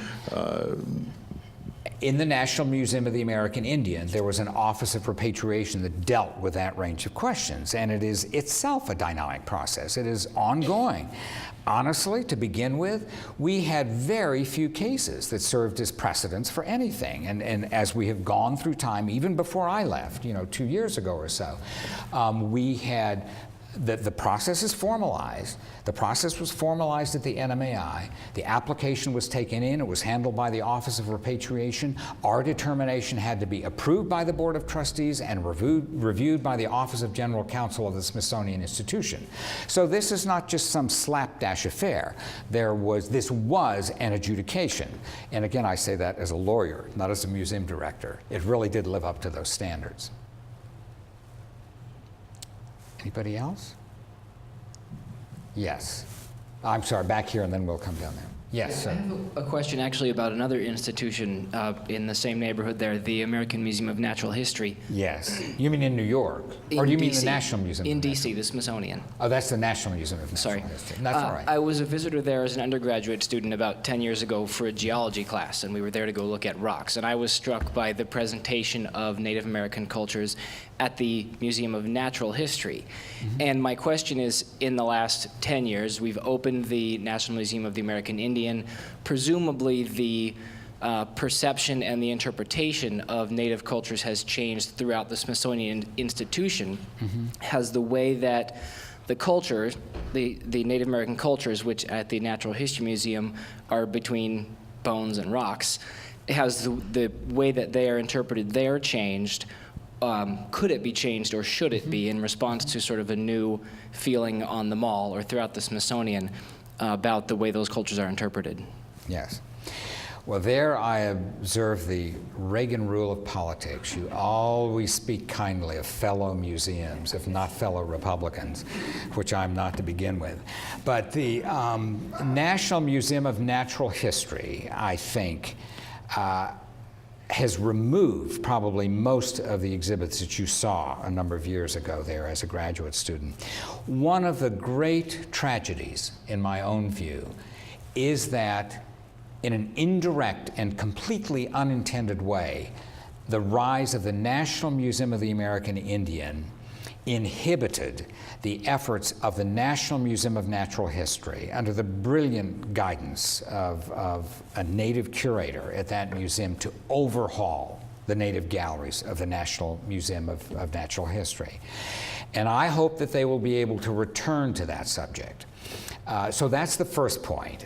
In the National Museum of the American Indian, there was an Office of Repatriation that dealt with that range of questions, and it is itself a dynamic process. It is ongoing. Honestly, to begin with, we had very few cases that served as precedents for anything. And as we have gone through time, even before I left, 2 years ago or so, we had the process is formalized. The process was formalized at the NMAI. The application was taken in. It was handled by the Office of Repatriation. Our determination had to be approved by the Board of Trustees and reviewed by the Office of General Counsel of the Smithsonian Institution. So this is not just some slapdash affair. This was an adjudication. And again, I say that as a lawyer, not as a museum director. It really did live up to those standards. Anybody else? Yes. I'm sorry, back here, and then we'll come down there. Yes, sir. I have a question actually about another institution in the same neighborhood there, the American Museum of Natural History. Yes. You mean in New York? Or do you mean the National Museum? In D.C., the Smithsonian. Oh, that's the National Museum of Natural History. That's all right. I was a visitor there as an undergraduate student about 10 years ago for a geology class, and we were there to go look at rocks. And I was struck by the presentation of Native American cultures at the Museum of Natural History. Mm-hmm. And my question is, in the last 10 years, we've opened the National Museum of the American Indian. Presumably the perception and the interpretation of Native cultures has changed throughout the Smithsonian Institution. Mm-hmm. Has the way that the culture, the Native American cultures, which at the Natural History Museum are between bones and rocks, has the way that they are interpreted there changed? Could it be changed, or should it be, in response to sort of a new feeling on the Mall or throughout the Smithsonian about the way those cultures are interpreted? Yes. Well, there I observe the Reagan rule of politics. You always speak kindly of fellow museums, if not fellow Republicans, which I'm not to begin with. But the National Museum of Natural History, I think, has removed probably most of the exhibits that you saw a number of years ago there as a graduate student. One of the great tragedies, in my own view, is that in an indirect and completely unintended way, the rise of the National Museum of the American Indian inhibited the efforts of the National Museum of Natural History under the brilliant guidance of a native curator at that museum to overhaul the native galleries of the National Museum of Natural History. And I hope that they will be able to return to that subject. So that's the first point.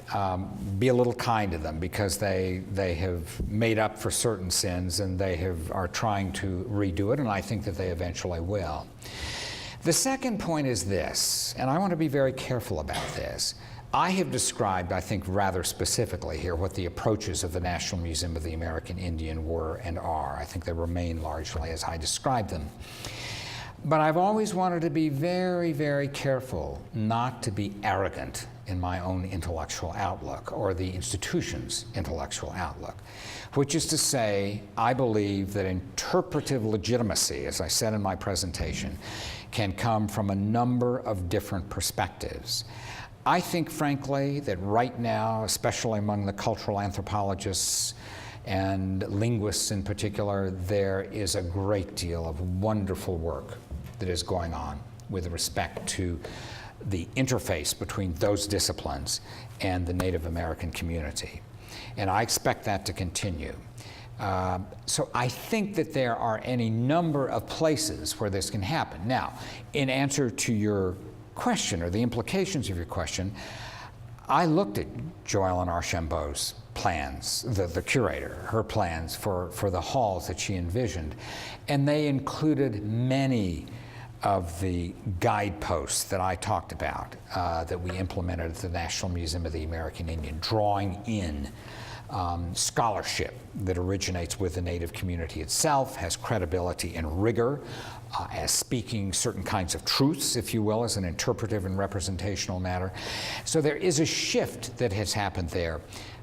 Be a little kind to them, because they have made up for certain sins, and they are trying to redo it, and I think that they eventually will. The second point is this, and I want to be very careful about this. I have described, I think rather specifically here, what the approaches of the National Museum of the American Indian were and are. I think they remain largely as I described them. But I've always wanted to be very, very careful not to be arrogant in my own intellectual outlook or the institution's intellectual outlook, which is to say, I believe that interpretive legitimacy, as I said in my presentation, can come from a number of different perspectives. I think, frankly, that right now, especially among the cultural anthropologists and linguists in particular, there is a great deal of wonderful work that is going on with respect to the interface between those disciplines and the Native American community. And I expect that to continue. So I think that there are any number of places where this can happen. Now, in answer to your question, or the implications of your question, I looked at Joellen Archambault's plans, the curator, her plans for the halls that she envisioned, and they included many of the guideposts that I talked about that we implemented at the National Museum of the American Indian, drawing in scholarship that originates with the Native community itself, has credibility and rigor, as speaking certain kinds of truths, if you will, as an interpretive and representational matter. So there is a shift that has happened there.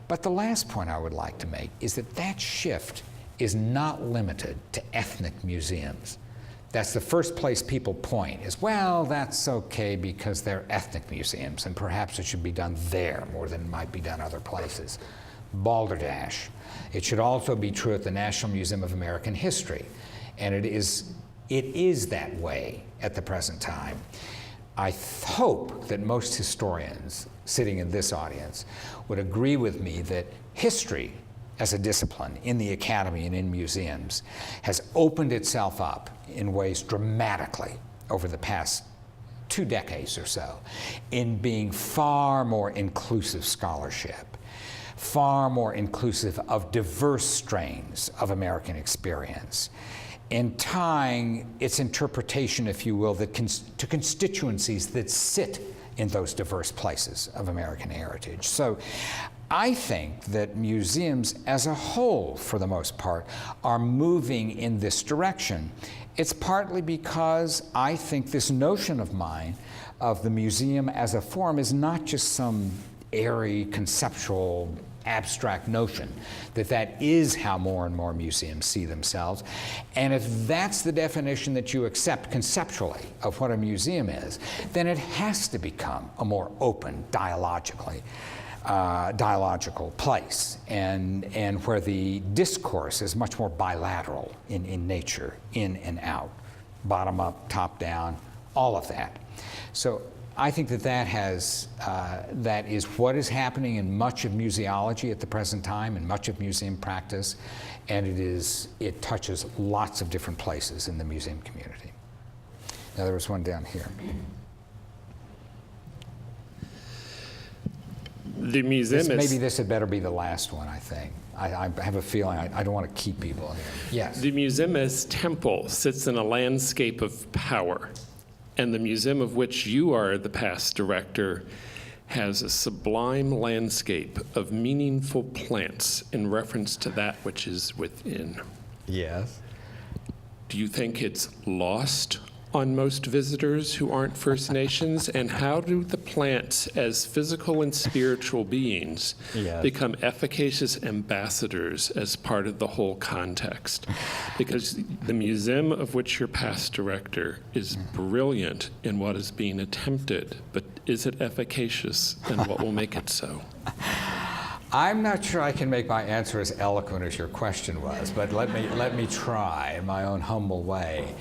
But the last point I would like to make is that that shift is not limited to ethnic museums. That's the first place people point is, well, that's okay because they're ethnic museums and perhaps it should be done there more than it might be done other places. Balderdash. It should also be true at the National Museum of American History, and it is that way at the present time. I hope that most historians sitting in this audience would agree with me that history as a discipline in the academy and in museums has opened itself up in ways dramatically over the past 2 decades or so in being far more inclusive scholarship, far more inclusive of diverse strains of American experience, in tying its interpretation, if you will, to constituencies that sit in those diverse places of American heritage. So I think that museums as a whole, for the most part, are moving in this direction. It's partly because I think this notion of mine of the museum as a form is not just some airy, conceptual, abstract notion, that is how more and more museums see themselves. And if that's the definition that you accept conceptually of what a museum is, then it has to become a more open, dialogical place, and where the discourse is much more bilateral in nature, in and out, bottom up, top down, all of that. So I think that is what is happening in much of museology at the present time, in much of museum practice, and it touches lots of different places in the museum community. Now there was one down here. The museum Maybe this had better be the last one, I think. I have a feeling I don't want to keep people here. Yes. The museum as temple sits in a landscape of power, and the museum of which you are the past director has a sublime landscape of meaningful plants in reference to that which is within. Yes. Do you think it's lost on most visitors who aren't First Nations? And how do the plants, as physical and spiritual beings, become efficacious ambassadors as part of the whole context? Because the museum of which you're past director is brilliant in what is being attempted, but is it efficacious, and what will make it so? I'm not sure I can make my answer as eloquent as your question was, but let me try in my own humble way.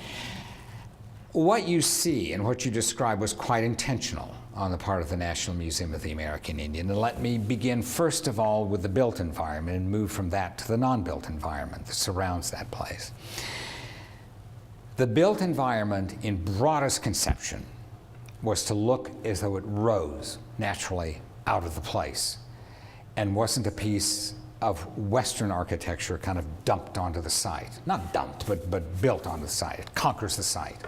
What you see and what you describe was quite intentional on the part of the National Museum of the American Indian. And let me begin first of all with the built environment and move from that to the non-built environment that surrounds that place. The built environment in broadest conception was to look as though it rose naturally out of the place and wasn't a piece of Western architecture kind of dumped onto the site. Not dumped, but built onto the site. It conquers the site.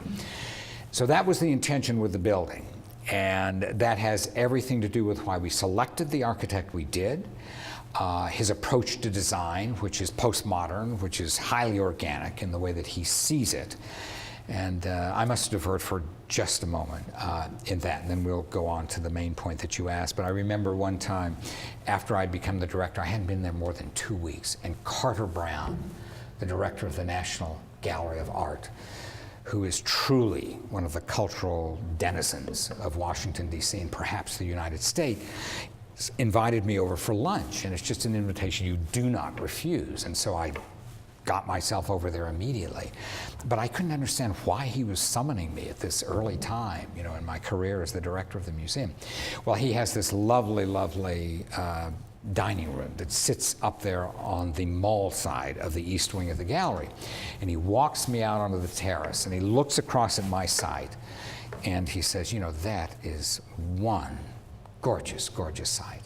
So that was the intention with the building. And that has everything to do with why we selected the architect we did, his approach to design, which is postmodern, which is highly organic in the way that he sees it. And I must divert for just a moment in that, and then we'll go on to the main point that you asked. But I remember one time, after I'd become the director, I hadn't been there more than 2 weeks, and Carter Brown, the director of the National Gallery of Art, who is truly one of the cultural denizens of Washington, D.C., and perhaps the United States, invited me over for lunch. And it's just an invitation you do not refuse. And so I got myself over there immediately. But I couldn't understand why he was summoning me at this early time, you know, in my career as the director of the museum. Well, he has this lovely, lovely dining room that sits up there on the mall side of the east wing of the gallery. And he walks me out onto the terrace, and he looks across at my site, and he says, you know, that is one gorgeous, gorgeous site.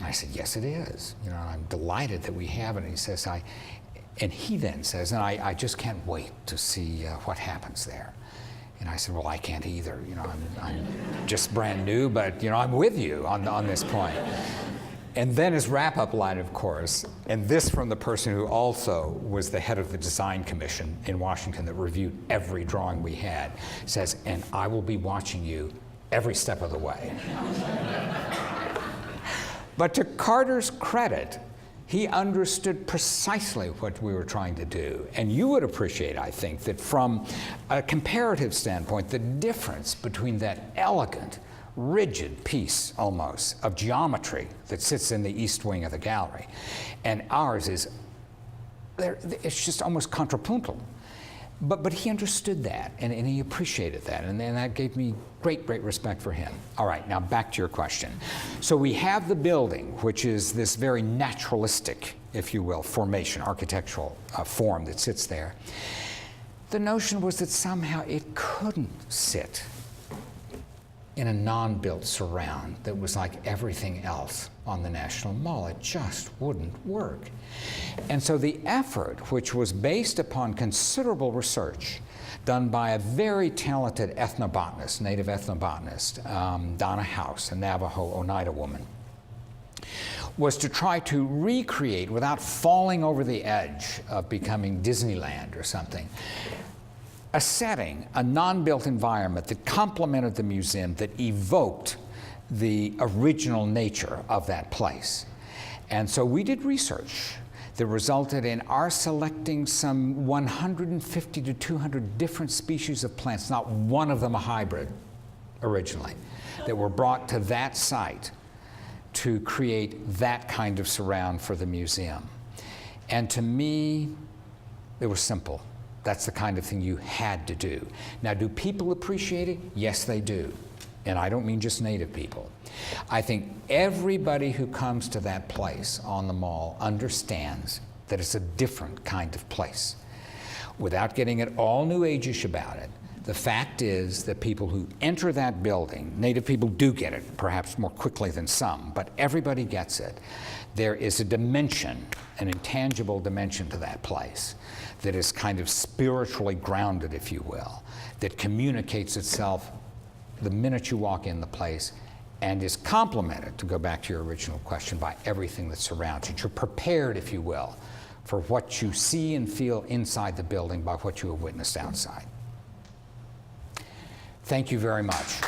I said, yes, it is. You know, I'm delighted that we have it. And he says, and he then says, and I just can't wait to see what happens there. And I said, well, I can't either. You know, I'm just brand new, but, you know, I'm with you on this point. And then his wrap-up line, of course, and this from the person who also was the head of the design commission in Washington that reviewed every drawing we had, says, and I will be watching you every step of the way. But to Carter's credit, he understood precisely what we were trying to do. And you would appreciate, I think, that from a comparative standpoint, the difference between that elegant, rigid piece, almost, of geometry that sits in the east wing of the gallery, and ours is, it's just almost contrapuntal. But he understood that, and he appreciated that, and that gave me great, great respect for him. All right, now back to your question. So we have the building, which is this very naturalistic, if you will, formation, architectural form that sits there. The notion was that somehow it couldn't sit in a non-built surround that was like everything else on the National Mall. It just wouldn't work. And so the effort, which was based upon considerable research done by a very talented ethnobotanist, native ethnobotanist, Donna House, a Navajo Oneida woman, was to try to recreate, without falling over the edge of becoming Disneyland or something, a setting, a non-built environment that complemented the museum, that evoked the original nature of that place. And so we did research that resulted in our selecting some 150 to 200 different species of plants, not one of them a hybrid originally, that were brought to that site to create that kind of surround for the museum. And to me, it was simple. That's the kind of thing you had to do. Now, do people appreciate it? Yes, they do. And I don't mean just native people. I think everybody who comes to that place on the mall understands that it's a different kind of place. Without getting at all New Age-ish about it, the fact is that people who enter that building, native people do get it, perhaps more quickly than some, but everybody gets it. There is a dimension, an intangible dimension to that place that is kind of spiritually grounded, if you will, that communicates itself the minute you walk in the place, and is complemented, to go back to your original question, by everything that surrounds it. You're prepared, if you will, for what you see and feel inside the building by what you have witnessed outside. Thank you very much.